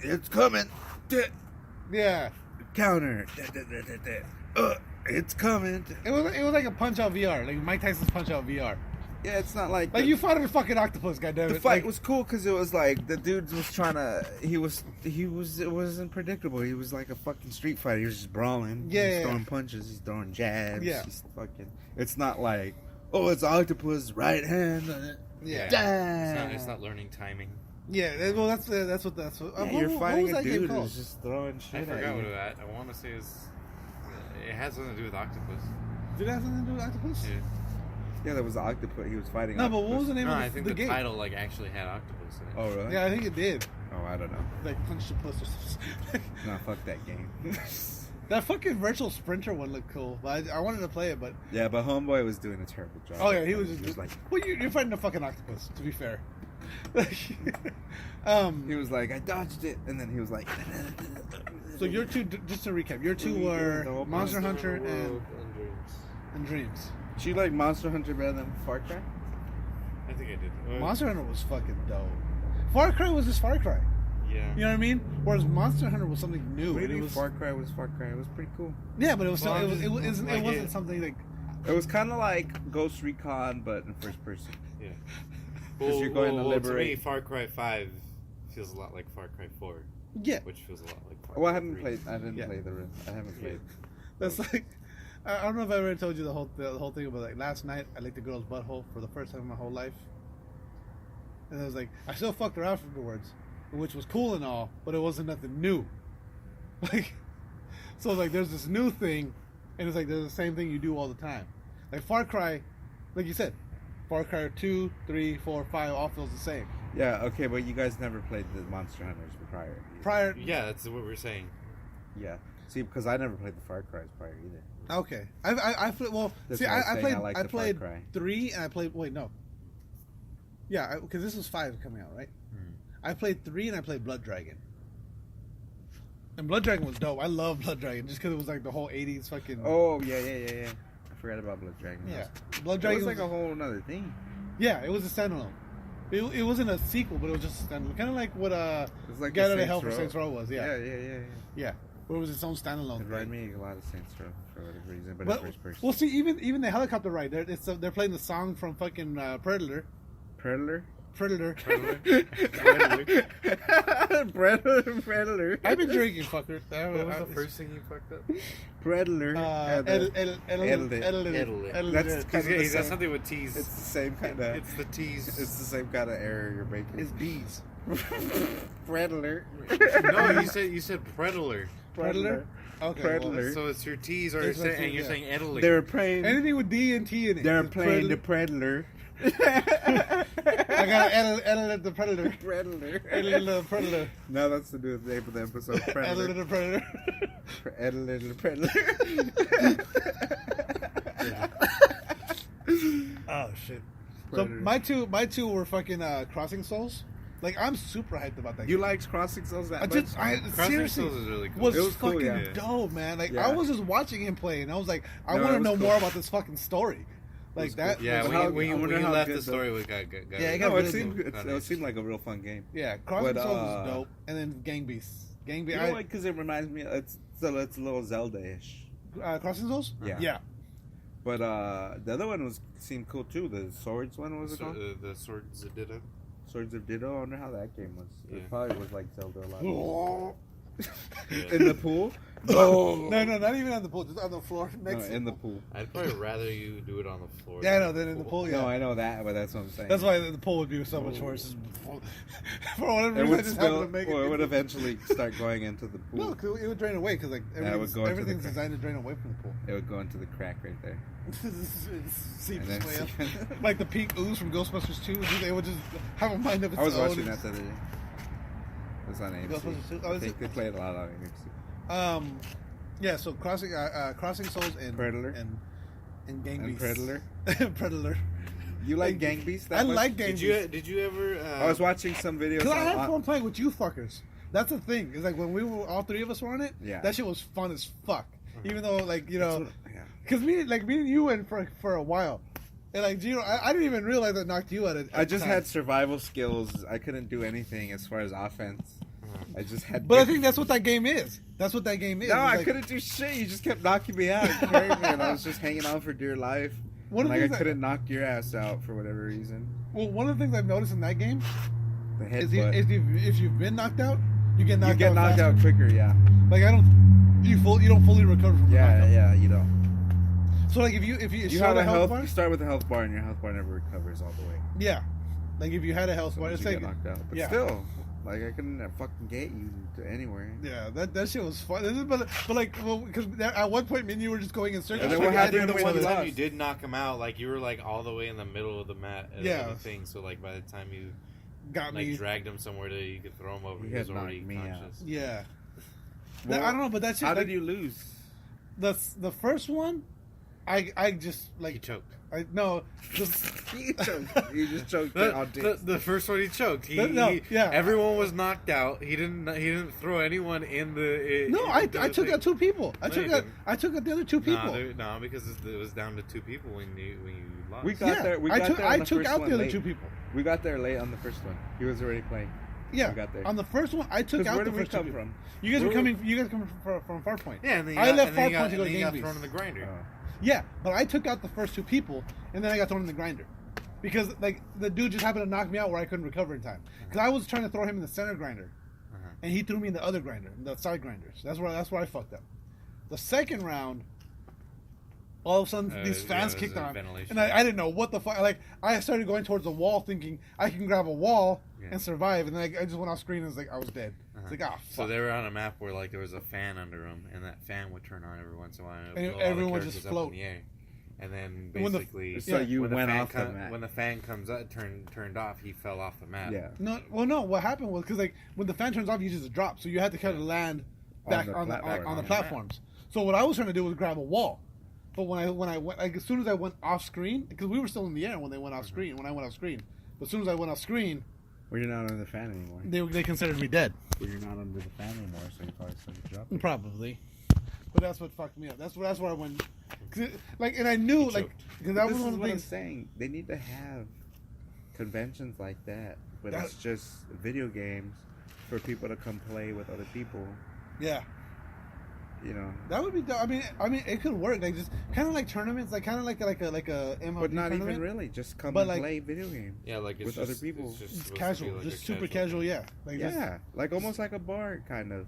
it's coming. yeah. Counter. It's coming. It was like a Punch Out VR, like Mike Tyson's Punch Out VR. Yeah, it's not like Like you fought a fucking octopus, goddammit. the fight like, was cool because it was like the dude was trying to. It wasn't predictable. He was like a fucking street fighter. He was just brawling. Yeah, he's yeah, throwing yeah. punches. He's throwing jabs. Yeah. He's fucking. It's not like it's octopus right hand. yeah. It's not learning timing. Yeah, well, that's what. Yeah, what you're was fighting that a game dude called? who's just throwing I shit at forgot what you. I want to say is. It has something to do with octopus. Did it have something to do with octopus? Yeah. Yeah, there was an octopus. He was fighting. No, but what was the name No, of I think the game? title like actually had octopus in it. Oh really? Yeah, I think it did. Oh, I don't know. Like Punch the Puss or something. No, fuck that game. That fucking virtual sprinter one looked cool, but I wanted to play it, but Yeah, but Homeboy was doing a terrible job. oh yeah, he was just like. well, you're fighting a fucking octopus. To be fair. He was like, I dodged it, and then he was like. So your two, just to recap, your two were Monster Hunter and Dreams. She liked Monster Hunter better than Far Cry? I think I did. Monster Hunter was fucking dope. Far Cry was just Far Cry. Yeah. You know what I mean? Whereas Monster Hunter was something new. Really? It was, Far Cry was Far Cry. It was pretty cool. yeah, but it was Well, still, I'm just- it like wasn't it- something like It was kind of like Ghost Recon, but in first person. Yeah. 'Cause you're going to To me, liberate- Far Cry 5 feels a lot like Far Cry 4, yeah. which feels a lot like Far Well, I Cry haven't 3. played. I didn't Yeah. play the. I haven't played. That's like I don't know if I ever told you the whole thing about like last night I licked a girl's butthole for the first time in my whole life, and I was like I still fucked her afterwards, which was cool and all, but it wasn't nothing new. Like, so like there's this new thing, and it's like there's the same thing you do all the time. Like Far Cry, like you said, Far Cry 2, 3, 4, 5 all feels the same. Yeah, okay, but you guys never played the Monster Hunters prior. Prior. Yeah, that's what we're saying. Yeah. See, because I never played the Far Cry's prior either. Okay. I played. Well, That's see, what I'm I saying, played. I like I the Far played Cry. 3, and I played. Wait, no. Yeah, because this was 5 coming out, right? I played 3, and I played Blood Dragon. And Blood Dragon was dope. I love Blood Dragon just because it was like the whole 80s fucking. Oh, yeah. I forgot about Blood Dragon. Yeah. Blood It Dragon was like a whole other thing. Yeah, it was a standalone. It wasn't a sequel, but it was just a standalone. Kind of like what It was like Get Out of Saints Hell for Row. Saints Row was. Yeah. Yeah. Where it was its own standalone. It reminded thing. me a lot of Saints Row for whatever reason, but But, in first person. well, see, even the helicopter ride, they're playing the song from fucking Predator. Predator? Predator. Predator. I've been drinking, fucker. What was the first thing you fucked up? Predator. That's kind of He's the got same- something with T's. It's the same kind of. It's the T's. It's the same kind of error you're making. It's bees. Predator. No, you said Predator. Predator? Okay. Predator. So it's your T's, or It's you're my saying, T, you're yeah. saying Italy. They're Well, playing. anything with D and T in it. They're is playing the Predator. Predator. I got edited the Predator. Predator. Edited the Predator. No, that's the new name of the episode. Edited Predator. the Predator. Edited the Predator. Oh shit. Predator. So my two were fucking Crossing Souls. Like I'm super hyped about that. You game. liked Crossing Souls that I much? just Crossing seriously Souls is really cool. was It was cool, fucking yeah. dope, man. Like Yeah. I was just watching him play, and I was like, I No, want it to was know cool. more about this fucking story. Like was that. cool. Yeah, was- How- when you I wonder how left good the story, we got Yeah, it No, got it really seemed good. good. It seemed like a real fun game. Yeah, Crossing But, Souls was dope, and then Gang Beasts. Gang You Beasts. know, because it reminds me, it's a little Zelda-ish. Crossing Souls. Yeah. Yeah. But the other one seemed cool too. The Swords one, what was it called? The Swords of Ditto. Swords of Ditto. I wonder how that game was. Yeah. It probably was like Zelda a lot. No, In the pool? not even on the pool, just on the floor next. No, to in the pool. I'd probably rather you do it on the floor. Yeah, I know. Then in the pool, yeah. No, I know that, but that's what I'm saying. That's why the pool would be so much worse. For whatever It reason, I would just spill, happened to make it. or it would eventually start going into the pool. No, 'cause it would drain away because like Yeah, it would go into the everything's crack. designed to drain away from the pool. It would go into the crack right there. Seeps And its way then- up. Like the pink ooze from Ghostbusters 2. They would just have a mind of its I was own. watching that the other day. It was on AMC. Ghostbusters 2? Oh, I is think it? they played a lot on AMC. Yeah. So Crossing Souls and Predator. and Gang And Beasts. Predator. Predator. You like Gang Beasts that I much? like Gang Beasts. Did you ever? I was watching some videos. Because I had on- fun playing with you fuckers. That's the thing. It's like when we were all three of us were on it. Yeah. That shit was fun as fuck. Even though like Yeah. because me and you went for a while, and like Gino, I didn't even realize I knocked you out. I just had survival skills. I couldn't do anything as far as offense. I just had. But I think that's what that game is. That's what that game is. No, It's I like- couldn't do shit. You just kept knocking me out, and carrying me, and I was just hanging on for dear life. One of Like the I things couldn't knock your ass out for whatever reason. Well, one of the things I've noticed in that game The is, headbutt. if you've been knocked out, you get knocked You get out. knocked faster. out quicker, yeah. Like you don't fully recover from the knockout. Yeah, you don't. So like if you You shot have a a health health. bar, You start with a health bar, and your health bar never recovers all the way. yeah. Like if you had a health So bar, once it's you like get knocked out. But yeah. still, like I couldn't fucking get you to anywhere. Yeah, that shit was fun. But like, well, because at one point, me and you were just going in circles. And then trying what to happened get when each one other. you time lost? you did knock him out, like you were like all the way in the middle of the mat of Yeah. the thing. So like by the time you Got like me. dragged him somewhere that you could throw him over, You he was had already knocked me out. conscious. Yeah. Well, I don't know, but that shit. How like, did you lose? the first one? I just He like choked. I no. You choked. You just choked all day. The first one he choked. Yeah. Everyone was knocked out. He didn't throw anyone in the. No, I took out two people. I No, took you out didn't. I took out the other two people. No, because it was down to two people when you lost. We got there. We got there on I the took first out one the other late. two people. We got there late on the first one. He was already playing. Yeah, We got there. on the first one, I took 'Cause out where the did we first two come people. from? You guys were Where- coming. You guys coming from Farpoint. Yeah, and then I left and then Farpoint to go to you got Game thrown Beast. in the grinder. Oh. Yeah, but I took out the first two people, and then I got thrown in the grinder. Because, like, the dude just happened to knock me out where I couldn't recover in time. Because I was trying to throw him in the center grinder, and he threw me in the other grinder, the side grinders. That's where I fucked up. The second round, all of a sudden, these fans it was kicked a on, ventilation. and I didn't know what the fuck. Like, I started going towards the wall, thinking I can grab a wall and survive, and then I just went off screen and was like, I was dead. It's like, ah, fuck. So they were on a map where like there was a fan under them, and that fan would turn on every once in a while, And blow all the everyone would characters just up float. in the air. and then When the- basically, So you when the went fan off the map. When the fan comes up, turned off, he fell off the map. Yeah. No. What happened was because like when the fan turns off, you just drop, so you had to kind of land back on the platforms. So what I was trying to do was grab a wall, but when I went, like as soon as I went off screen, because we were still in the air when they went off screen. When I went off screen, but as soon as I went off screen, Well, you're not under the fan anymore. they considered me dead. Well, you're not under the fan anymore, so you probably started dropping. Probably, but that's what fucked me up. That's where I went. Like, and I knew like because that was one of the what I'm things. saying. They need to have conventions like that, but it's just video games for people to come play with other people. Yeah. You know, That would be dope. I mean, it could work. Like just kind of like tournaments, like kind of like a MLB but not tournament. even really. Just come But and like- play video games. Yeah, like it's With just, other people. It's, just It's supposed casual, to be like just a super casual. Yeah. Like just- Yeah, like almost like a bar, kind of.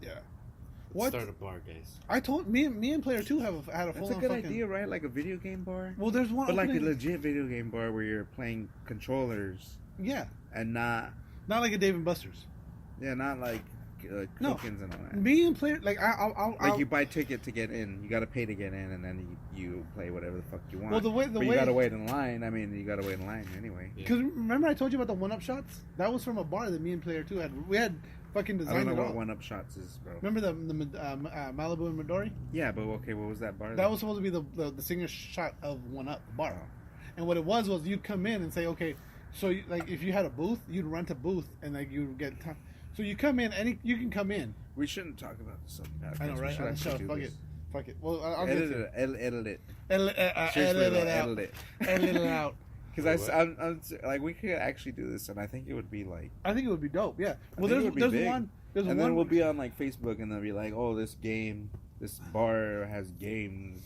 yeah. Let's What? start a bar, guys. I told me and Player 2 had a That's full a on good fucking. idea, right? Like a video game bar. Well, there's one. But like a opening- legit video game bar where you're playing controllers Yeah. and not, Not like a Dave and Buster's. not like No. cookins and all that. Me and Player like I'll Like you buy ticket to get in, you got to pay to get in, and then you play whatever the fuck you want. Well, the way but you got to wait in line. I mean, you got to wait in line anyway. Yeah. because remember I told you about the 1-up shots? That was from a bar that me and Player 2 had. We had fucking I designed don't know it what all. 1-up shots is, bro. Remember the Malibu and Midori? Yeah, but okay, what was that bar? That was supposed to be the singer's shot of 1-up, the bar. And what it was you'd come in and say, okay, so like if you had a booth, you'd rent a booth and like you'd get. So you come in, you can come in. We shouldn't talk about this on the podcast. I know, right? We should On the actually show, do fuck this. it, fuck it. Well, I'll get Edit to it. Edit it. Edit Seriously, it though, out. edit it. Edit it out. Because I'm like, we could actually do this, and I think it would be like. I think it would be dope. Yeah. Well, think it would be there's big. one. There's And one. then we'll be on like Facebook, and they'll be like, "Oh, this bar has games,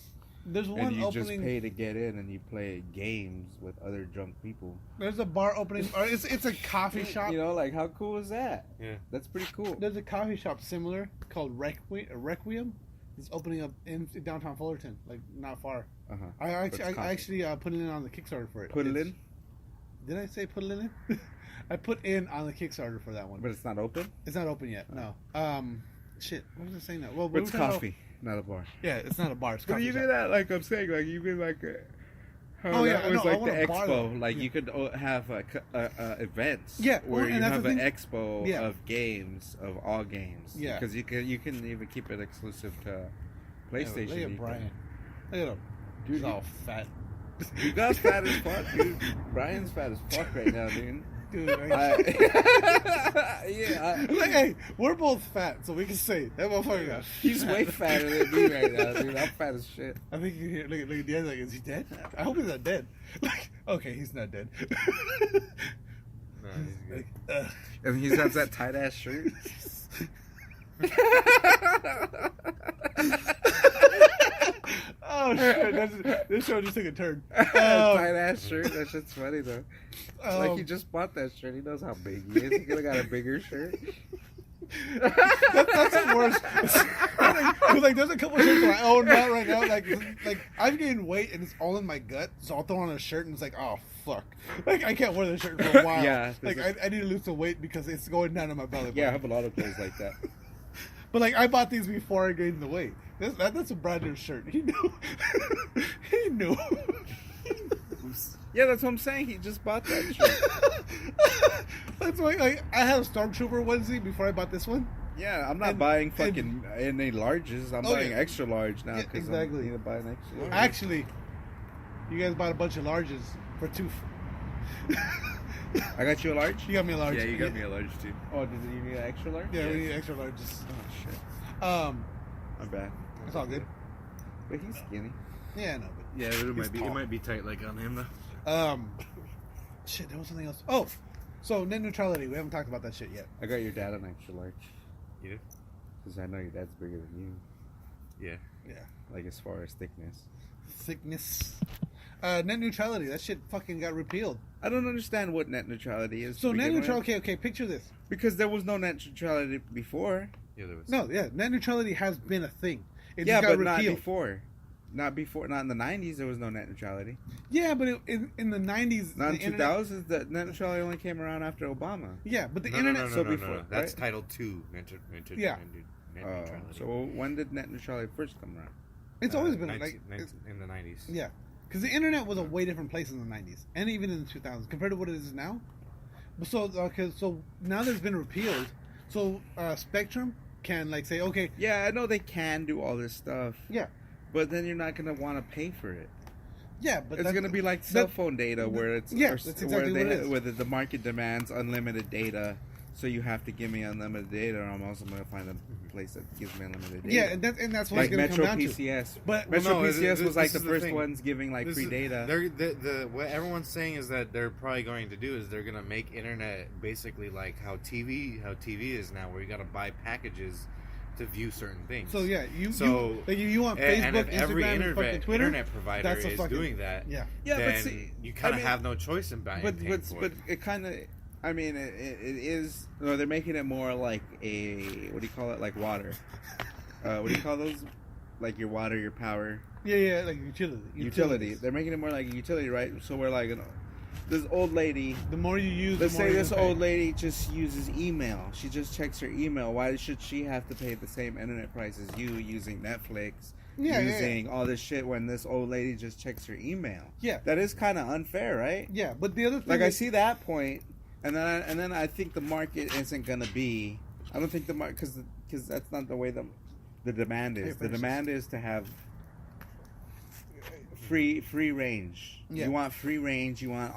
There's one and you opening. just pay to get in, and you play games with other drunk people." There's a bar opening. Or it's a coffee shop. You know, like how cool is that? Yeah. That's pretty cool. There's a coffee shop similar called Requiem. It's opening up in downtown Fullerton, like not far. Uh-huh. I But actually it's coffee. put it in on the Kickstarter for it. Put it It's- in, Did I say put it in? I put in on the Kickstarter for that one. but it's not open. It's not open yet. No. Shit. What was I saying now? Well, But we it's were talking coffee, not a bar. about- yeah, it's not a bar. It's a But coffee you shop. do that, like I'm saying, like you could like. How Oh, yeah, that was no, I like want the a bar, though. expo. Like Yeah. you could have events. Yeah, where well, you and that's have the an thing- expo Yeah. of games of all games. Yeah. because you can even keep it exclusive to Yeah, PlayStation. look you at can- Brian. Look at him. Dude, He's all fat. You guys fat as fuck, dude. Brian's fat as fuck right now, dude. Dude, Yeah, like, hey, we're both fat, so we can say that motherfucker. he's way fatter than me right now, dude. I'm fat as shit. I think you can hear. Look at the end. Like, is he dead? I hope he's not dead. Like, okay, he's not dead. No, he's good. Like, And he has that tight ass shirt. oh shit! This show just took a turn. Tight ass shirt. That shit's funny though. Like Um, he just bought that shirt. He knows how big he is. He could have got a bigger shirt. That's the worst. like, there's a couple shirts that I own not right now. Like I've gained weight and it's all in my gut, so I'll throw on a shirt and it's like, oh fuck, like I can't wear this shirt for a while. Yeah, like I need to lose some weight because it's going down to my belly button. Yeah, I have a lot of clothes like that. But like I bought these before I gained the weight. That's a brand new shirt. He knew. He knew. Yeah, that's what I'm saying. He just bought that shirt. That's why I had a Stormtrooper onesie before I bought this one. Yeah, I'm not And- buying fucking any larges. I'm Oh, buying yeah. extra large now Yeah, because exactly. I need to buy an extra large. Actually, you guys bought a bunch of larges for two. I got you a large? You got me a large. Yeah, you got me a large too. Oh, did you need an extra large? Yeah, we need extra larges. Oh, shit. My bad. It's all good. But he's skinny. Yeah, no, Yeah, but He's tall. it might be tight like on him though. but shit, there was something else. Oh, so net neutrality. We haven't talked about that shit yet. I got your dad an extra large. You did? Because I know your dad's bigger than you. Yeah. Yeah, Like, as far as thickness. thickness. Net neutrality. That shit fucking got repealed. I don't understand what net neutrality is. So to net begin with. neutrality. Okay, picture this. Because there was no net neutrality before. Yeah, there was. No, yeah, net neutrality has been a thing. It Yeah, just got but not repealed. before. Not before. Not in the 90s, there was no net neutrality. Yeah, but in the 90s, Not the in internet. 2000s, the net neutrality only came around after Obama. Yeah, but the No, internet. no, so no, before, no. That's right? Title II. Yeah. Net neutrality. So when did net neutrality first come around? It's always been like in the 90s. Yeah, because the internet was a way different place in the 90s and even in the 2000s compared to what it is now. So now there's been repealed. So Spectrum can like say, okay, Yeah, I know they can do all this stuff. yeah, But then you're not gonna want to pay for it. yeah, but It's gonna be like cell phone data, where it's that's exactly what it is. where the market demands unlimited data, so you have to give me unlimited data, or I'm also gonna find a place that gives me unlimited data. Yeah, and that's what like it's going to come Metro down to. PCS. But Metro no, PCS was like this the is the first thing. ones giving like free data. What everyone's saying is that they're probably going to do is they're going to make internet basically like how TV is now, where you got to buy packages to view certain things. So yeah, you want and Facebook, if every Instagram, and fucking Twitter, internet provider that's a is fucking, doing that, yeah, then but see, you kind of I mean, have no choice in buying. but it kind of, I mean, it is. No, they're making it more like a, what do you call it? Like water. What do you call those? Like your water, your power. yeah, like utility. Utility. They're making it more like a utility, right? So we're like, this old lady. The more you use, Let's the more say you this pay. old lady just uses email. She just checks her email. Why should she have to pay the same internet price as you using Netflix? Using all this shit when this old lady just checks her email. Yeah, that is kind of unfair, right? Yeah, but the other thing, like I see that point, and then I think the market isn't gonna be. I don't think the market because that's not the way the demand is. The demand is to have free range. Yeah. You want free range. You want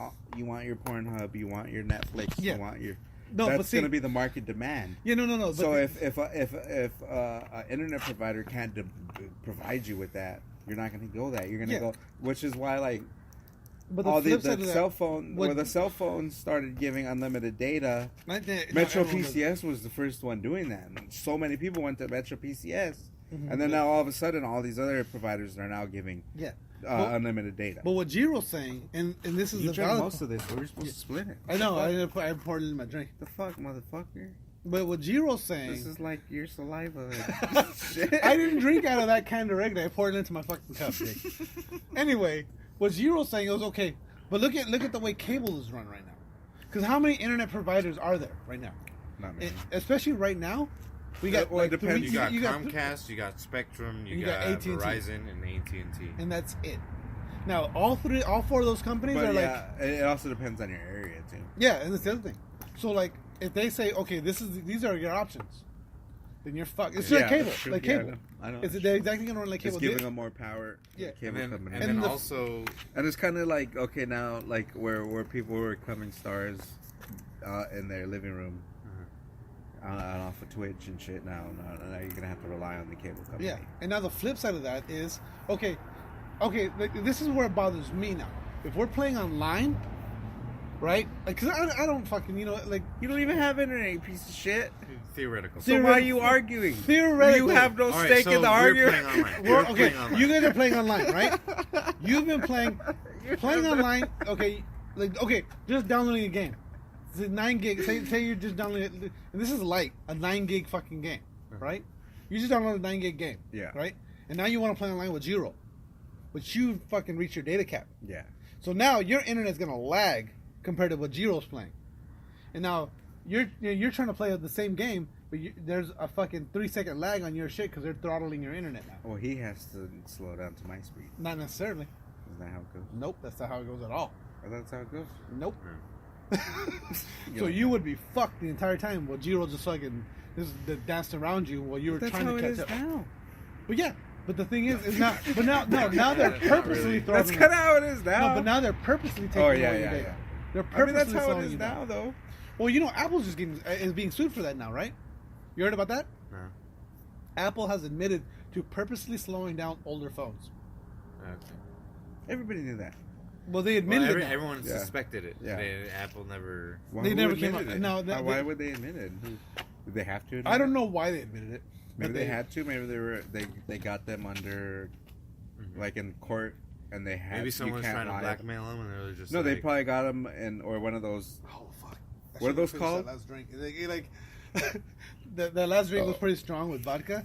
your Pornhub. You want your Netflix. Yeah. You want your. No, that's but see, going to be the market demand. Yeah, no. So if an internet provider can't provide you with that, you're not going to go that. You're going to go, which is why like but the all flip the side of that, cell phone where the cell phones started giving unlimited data. Metro PCS was the first one doing that. And so many people went to Metro PCS, and then now all of a sudden all these other providers are now giving unlimited data. But what Jiro's saying, and this is you the drank valid most of this. We're supposed to split it. I know. I poured it in my drink. The fuck, motherfucker. But what Jiro's saying, this is like your saliva. Shit. I didn't drink out of that can directly. I poured it into my fucking cup. Anyway, what Jiro's saying was okay, but look at the way cable is run right now. Because how many internet providers are there right now? Not many. Especially right now, we got. Well, it depends. You got Comcast, you got Spectrum, you got AT&T. Verizon, and AT&T, and that's it. Now, all four of those companies are like. It also depends on your area too. Yeah, and that's the other thing. So, like, if they say, okay, these are your options, then you're fucked. It's like cable, like cable. I know. They're exactly gonna run like cable. It's giving them more power. Yeah, cable company. And then also, and it's kind of like okay now, like where people were becoming stars in their living room. Off of Twitch and shit now you're gonna have to rely on the cable company. Yeah, and now the flip side of that is okay. This is where it bothers me now. If we're playing online, right? Like, cause I don't fucking like you don't even have internet, you piece of shit. Theoretical. So why are you arguing? Theoretically, you have no stake in the argument. Okay, you guys are playing online, right? You've been playing online. Okay, just downloading a game. It's a 9 gig. Say you're just downloading, and this is light, a 9 gig fucking game, right? You just download a 9 gig game, right? And now you want to play online with Jiro, but you fucking reach your data cap. Yeah. So now your internet's gonna lag compared to what Jiro's playing, and now you're trying to play the same game, but there's a fucking 3-second lag on your shit because they're throttling your internet now. Well, he has to slow down to my speed. Not necessarily. Isn't that how it goes? Nope, that's not how it goes at all. Oh, that's how it goes? Nope. So you would be fucked the entire time while Jiro just fucking danced around you while you were trying to catch up. Now. But yeah, but the thing is now, but now they're purposely throwing. That's kind of how it is now. No, but now they're purposely taking away your data. They're purposely that's how it slowing is you now, down. though. Well, Apple's just is being sued for that now, right? You heard about that? No. Apple has admitted to purposely slowing down older phones. Okay. Everybody knew that. Well, they admitted it. Everyone suspected it. Yeah. Apple never. They never came out. No, why would they admit it? Did they have to? I don't know why they admitted it. Maybe they had to. Maybe they got them under, like in court, and they had. Maybe someone's trying to blackmail them, and they're just. No, they probably got them in or one of those. Oh fuck! What are those called? That last drink. Like the last drink was pretty strong with vodka.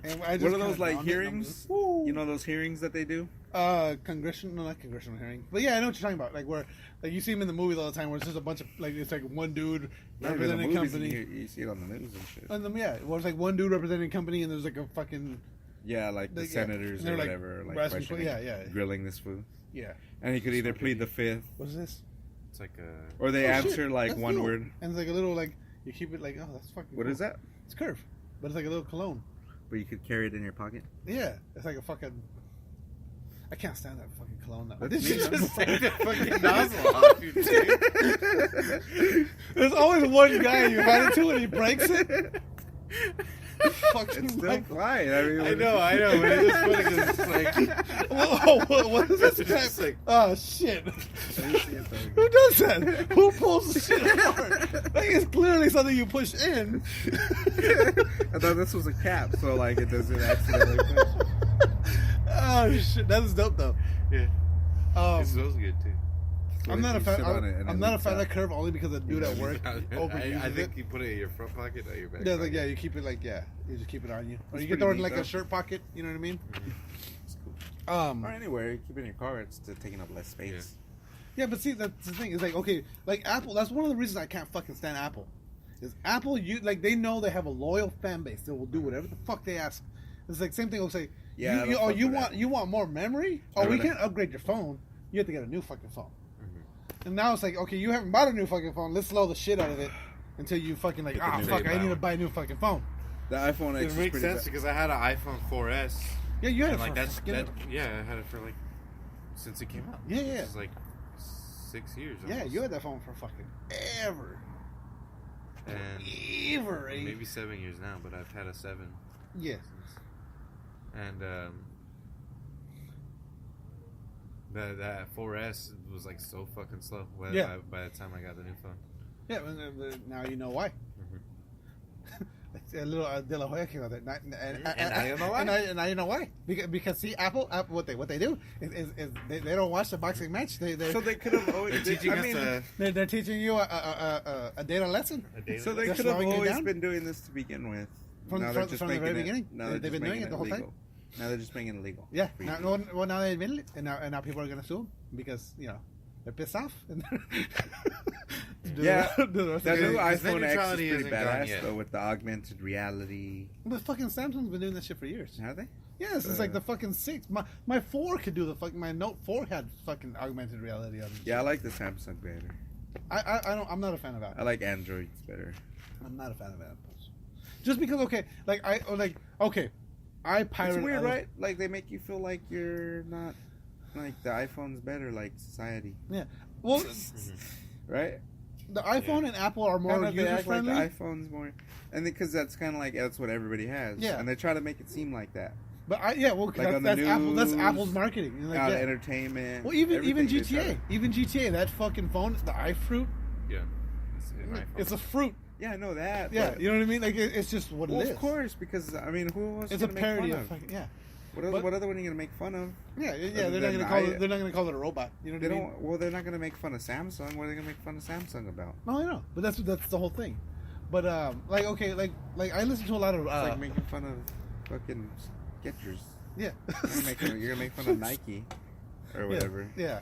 And I just what are those like hearings? You know those hearings that they do? Not congressional hearing. But yeah, I know what you're talking about. Like where, like you see them in the movies all the time, where it's just a bunch of it's like one dude representing a company. You see it on the news and shit. Well, it's like one dude representing a company, and there's like a fucking Yeah, like the senators or whatever, like questioning, grilling this food. Yeah. And he could either plead the fifth. What is this? It's like a... Or they answer like one cool. word. And it's like a little, like, you keep it like, oh, that's fucking What cool. is that? It's Curve. But it's like a little cologne. But you could carry it in your pocket? Yeah. It's like a fucking... I can't stand that fucking cologne now. This is just take the fucking nozzle off, you dude. There's always one guy you hand it to and he breaks it. Fucking it's still flying. I mean, I know. But it's funny because it's like, what is this? It's like, oh shit! Who does that? Who pulls the shit apart? Like it's clearly something you push in. I thought this was a cap, so like it doesn't accidentally push. Oh shit! That's dope though. Yeah. It smells good too. I'm not a fan. I'm not a fan of that Curve only because the dude at work overuses I think you put it in your front pocket or your back. Yeah, pocket. like you keep it like you just keep it on you, or It's you can throw it in pretty like neat, a shirt pocket. You know what I mean? It's cool. Or anywhere, you keep it in your car. It's taking up less space. Yeah, but see, that's the thing. It's like okay, like Apple. That's one of the reasons I can't fucking stand Apple. Is Apple? They know they have a loyal fan base that will do whatever the fuck they ask. It's like same thing. I'll say, yeah. You want more memory? Oh, we can't upgrade your phone. You have to get a new fucking phone. And now it's like, okay, you haven't bought a new fucking phone. Let's slow the shit out of it until you fucking like, fuck, I need to buy a new fucking phone. The iPhone X it makes sense because I had an iPhone 4S. Yeah, you had it like for yeah, I had it for like since it came out. Yeah. It's like 6 years. Almost. Yeah, you had that phone for fucking ever. And ever, eh? maybe 7 years now, but I've had a 7. Yes. And that 4S was like so fucking slow. By the time I got the new phone. Yeah, now you know why. A little De La Hoya came out there, and I don't know why. And now you know why. Because see, Apple what they do is they don't watch the boxing match. So they could have always they're teaching you a data lesson. So they could have always been doing this to begin with. From the very beginning. They've been doing it the whole time. Now they're just making it illegal. Yeah. Now they admit it, and now people are gonna sue them because they're pissed off. And that new iPhone X is pretty badass yet. though, with the augmented reality. But fucking Samsung's been doing that shit for years. Have they? Yes, it's like the fucking 6. My 4 could do the fucking. My Note 4 had fucking augmented reality on it. Yeah, I like the Samsung better. I'm not a fan of Apple. I like Androids better. I'm not a fan of Apples. Just because I pirate. It's weird, right? Like they make you feel like you're not like the iPhone's better, like society. Yeah. Well, right. The iPhone and Apple are more user friendly. Like the iPhone's more, and because that's kind of like that's what everybody has. Yeah. And they try to make it seem like that. But that's Apple. That's Apple's marketing. Like, entertainment. Well, even GTA, that fucking phone, the iFruit. Yeah. It's a fruit. Yeah, I know that. Yeah, you know what I mean? Like it's just what it is. Of course, because I mean, who else? It's a parody of yeah. What other one are you gonna make fun of? Yeah. They're not gonna call it a robot. You know what I mean? Well, they're not gonna make fun of Samsung. What are they gonna make fun of Samsung about? No, I know, but that's the whole thing. But I listen to a lot of. It's like making fun of fucking Skechers. Yeah. You're gonna make fun of Nike or whatever. Yeah.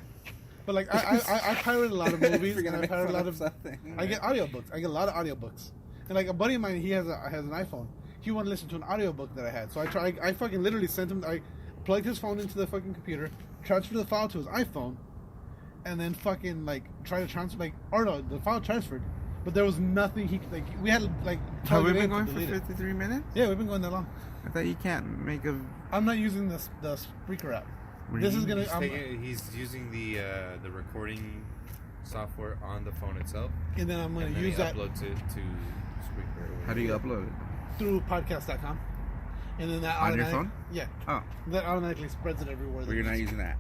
But like I pirate a lot of movies and I pirate a lot of something. I get audiobooks. I get a lot of audiobooks. And like a buddy of mine, he has an iPhone. He wanted to listen to an audiobook that I had. So I fucking literally sent him. I plugged his phone into the fucking computer, transferred the file to his iPhone, and then fucking like try to transfer the file transferred, but there was nothing we had like. Have we been going for 53 minutes? Yeah, we've been going that long. I thought you can't make a. I'm not using the Spreaker app. This is gonna. He's using the recording software on the phone itself, and then I'm gonna use that. Uploads it to Spreaker. How do you upload it? Through podcast.com. And then that on your phone? Yeah. Oh. That automatically spreads it everywhere. Well, you're not using that?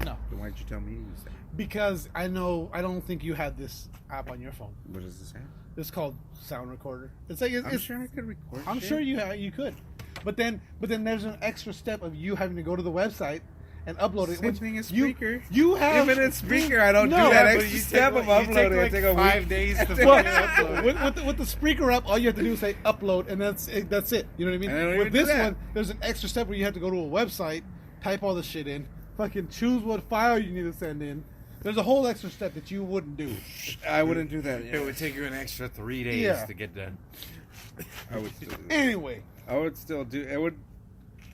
No. Then why'd you tell me to use that? Because I don't think you had this app on your phone. What is this app? It's called Sound Recorder. It's like I'm sure I could record. I'm sure you could. But then there's an extra step of you having to go to the website and upload it. Same thing as Spreaker. You have even in Spreaker, I don't do that extra step of uploading. It takes like 5 days to upload. With the Spreaker app, all you have to do is say upload, and that's it. You know what I mean? With this one, there's an extra step where you have to go to a website, type all the shit in, fucking choose what file you need to send in. There's a whole extra step that you wouldn't do. I wouldn't do that. It would take you an extra 3 days to get done. I would still do that. Anyway. I would still do it.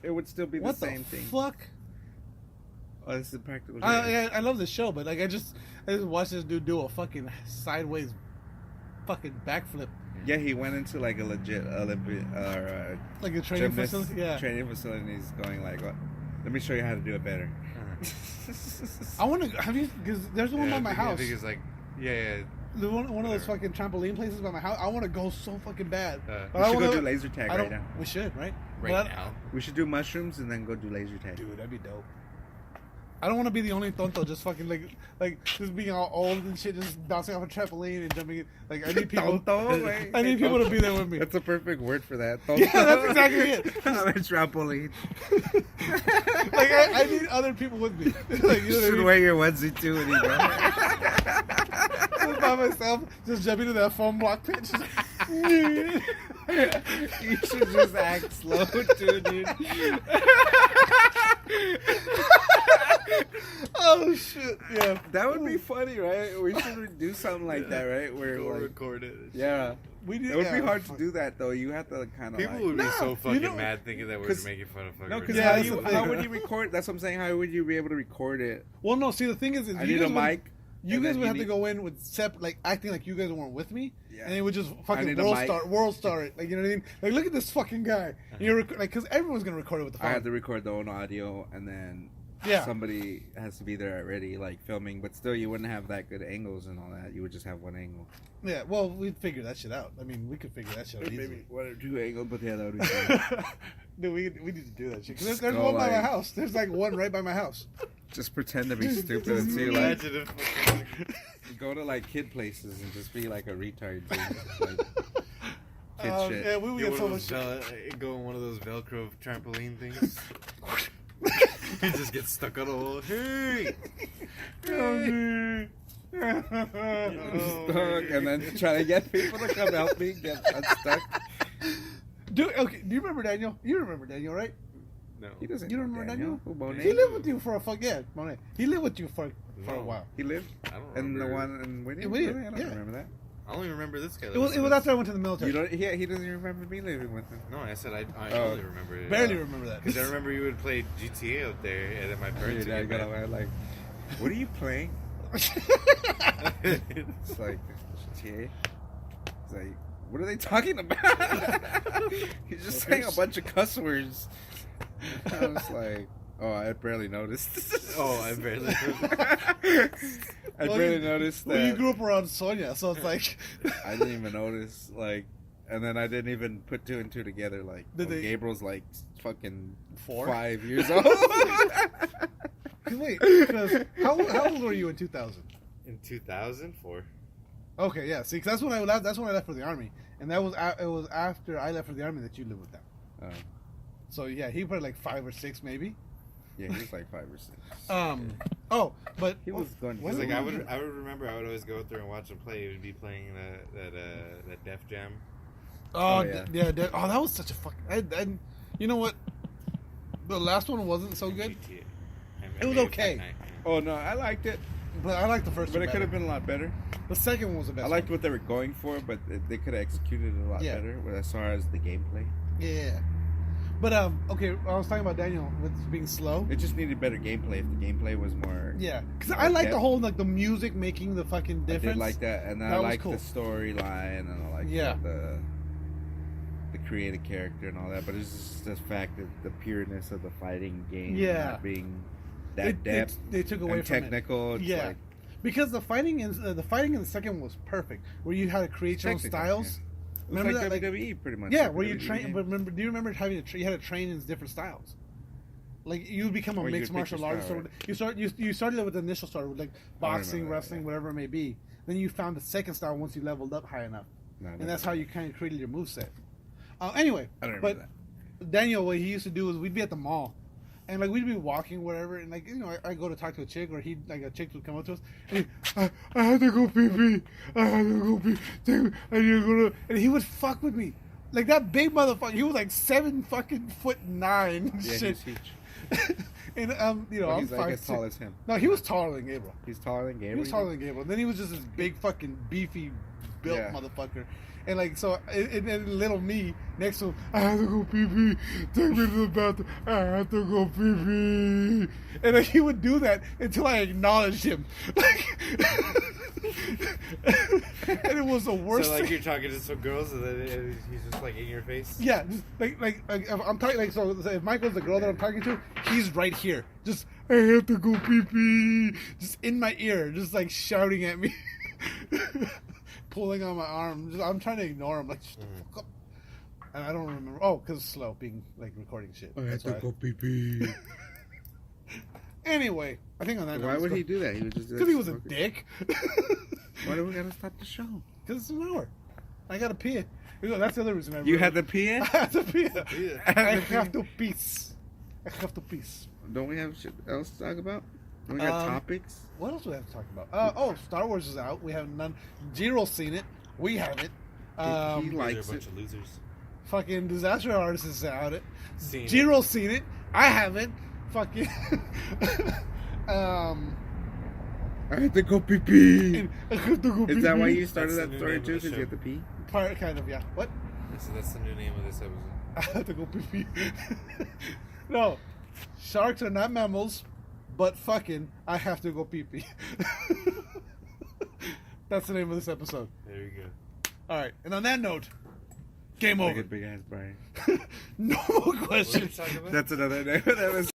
it would still be the same thing. What the fuck? Oh, this is practical. I love the show, but like I just watched this dude do a fucking sideways fucking backflip. Yeah, he went into like a legit Olympic like a training facility. Yeah, training facility, and he's going like, "Let me show you how to do it better." I want to have you because there's one by my house. I think it's like, yeah. The one of those fucking trampoline places by my house. I want to go so fucking bad. We should go do laser tag right now. We should, right? Right now. We should do mushrooms and then go do laser tag. Dude, that'd be dope. I don't want to be the only tonto just fucking like just being all old and shit, just bouncing off a trampoline and jumping. Like I need people. I need people to be there with me. That's a perfect word for that. Yeah, that's exactly it. On a trampoline. Like I need other people with me. Like, you should wear your onesie too when you go. Just by myself, just jumping to that foam block pit. You should just act slow too, dude. Oh shit! Yeah, that would be funny, right? We should do something like that, right? Where we'll like, record it. Yeah, we do. It would be hard to do that though. You have to kind of. People would be so fucking mad thinking that we're making fun of fucking. No, because how would you record? That's what I'm saying. How would you be able to record it? Well, no. See, the thing is I need a mic. You guys would have to go in with like acting like you guys weren't with me, and it would just fucking world star it. Like, you know what I mean? Like, look at this fucking guy. You're like, because everyone's gonna record it with the phone. I have to record the own audio, and then somebody has to be there already, like filming. But still, you wouldn't have that good angles and all that. You would just have one angle. Yeah, well, we'd figure that shit out. I mean, we could figure that shit out easily. Maybe one or two angles, but yeah, that would be fun. Dude, we need to do that shit. Because there's one by my house. There's like one right by my house. Just pretend to be stupid and see like go to like kid places and just be like a retard. Like, kid shit. Yeah, we would get so much. Go on one of those Velcro trampoline things. He just gets stuck on a wall. Hey, stuck, and then try to get people to come help me get unstuck. Dude, okay. Do you remember Daniel? You remember Daniel, right? No. He doesn't. You don't remember Daniel? Monet? He lived with you for Monet. He lived with you for a while. He lived? I don't remember. And the one in Whittier? I don't remember that. I only remember this guy. It was after I went to the military. He doesn't even remember me living with him. No, I said I only remember it. Barely remember that. Because I remember you would play GTA out there, and then my parents would get like, what are you playing? It's like, GTA? It's like, what are they talking about? He's just saying a bunch of cuss words. I was like, oh, I barely noticed. I barely noticed that. Well, you grew up around Sonia, so it's like I didn't even notice, like, and then I didn't even put two and two together, like, Gabriel's like fucking 5 years old. Wait, because how old were you in 2000? In 2004. Okay, yeah. See, 'cause that's when I left for the army, and it was after I left for the army that you lived with them. Oh. So yeah, he was like 5 or 6 maybe. Yeah, he was like 5 or 6. Oh, but he was going. Because like I would remember I would always go out there and watch him play. He would be playing that Def Jam. Oh yeah. Oh, that was such a fuck. You know what? The last one wasn't so good. It was okay. Oh no, I liked it. But I liked the first one. But it could have been a lot better. The second one was the best. I liked what they were going for, but they could have executed it a lot better as far as the gameplay. Yeah. But okay, I was talking about Daniel with being slow. It just needed better gameplay. If the gameplay was more, because I like the whole like the music making the fucking difference. I did like that, and I like the storyline, and I like the creative character and all that. But it's just the fact that the pureness of the fighting game, not being that depth, they took away from technical. It. Yeah, because the fighting in the second was perfect, where you had to create your own styles. Yeah. Remember like that? WWE pretty much. Yeah, where you train. But remember, do you remember having you had to train in different styles? Like you become a mixed martial artist. Right? You started with the initial start with like boxing, wrestling, whatever it may be. Then you found the second style once you leveled up high enough, and that's how you kind of created your moveset. Anyway, I don't remember that. Daniel, what he used to do is we'd be at the mall. And like we'd be walking, whatever, and like I go to talk to a chick, or a chick would come up to us, and I had to go pee. I had to go pee. And he would fuck with me, like that big motherfucker. He was like 7'9". Yeah, shit. he's huge. And I'm like 5'6". As tall as him. No, he was taller than Gabriel. He's taller than Gabriel. He was taller than Gabriel. And then he was just this big fucking beefy built Yeah. motherfucker. And like so, and little me next to him, I have to go pee pee. Take me to the bathroom. I have to go pee pee. And like, he would do that until I acknowledged him. Like, and it was the worst. So like thing. you're talking to some girls and then he's just like in your face. Yeah, just like if I'm talking like so. If Michael's the girl that I'm talking to, he's right here. Just I have to go pee pee. Just in my ear, just like shouting at me, pulling on my arm. I'm trying to ignore him. Like, shut the fuck up. And I don't remember. Oh, because it's slow being like recording shit. I have That's to why. go pee pee. Anyway, I think on that. Why would he do that? He would just Because he was a dick. Why do we gotta stop the show? Because it's an hour. I gotta pee. You know, that's the other reason. You had to pee I it? have to pee. Yeah. I have to piss. I have to piss. Don't we have shit else to talk about? We got topics. What else do we have to talk about? Star Wars is out. We have none. Jiro's seen it. We haven't. He They're a likes bunch it. of losers. Fucking Disaster Artist is out. Seen it. Jiro's seen it. I haven't. Fucking. I have to go pee pee. I have to go Is that why pee-pee. you started That's that the new story name of too? the Because you show. have to pee? Part kind of, yeah. What? So that's the new name of this episode. I have to go pee pee. No, sharks are not mammals, but fucking I have to go pee pee. That's the name of this episode. There you go. All right, and on that note, game Like over. a big ass Brian. No more What are you questions. talking about? That's another name of that episode.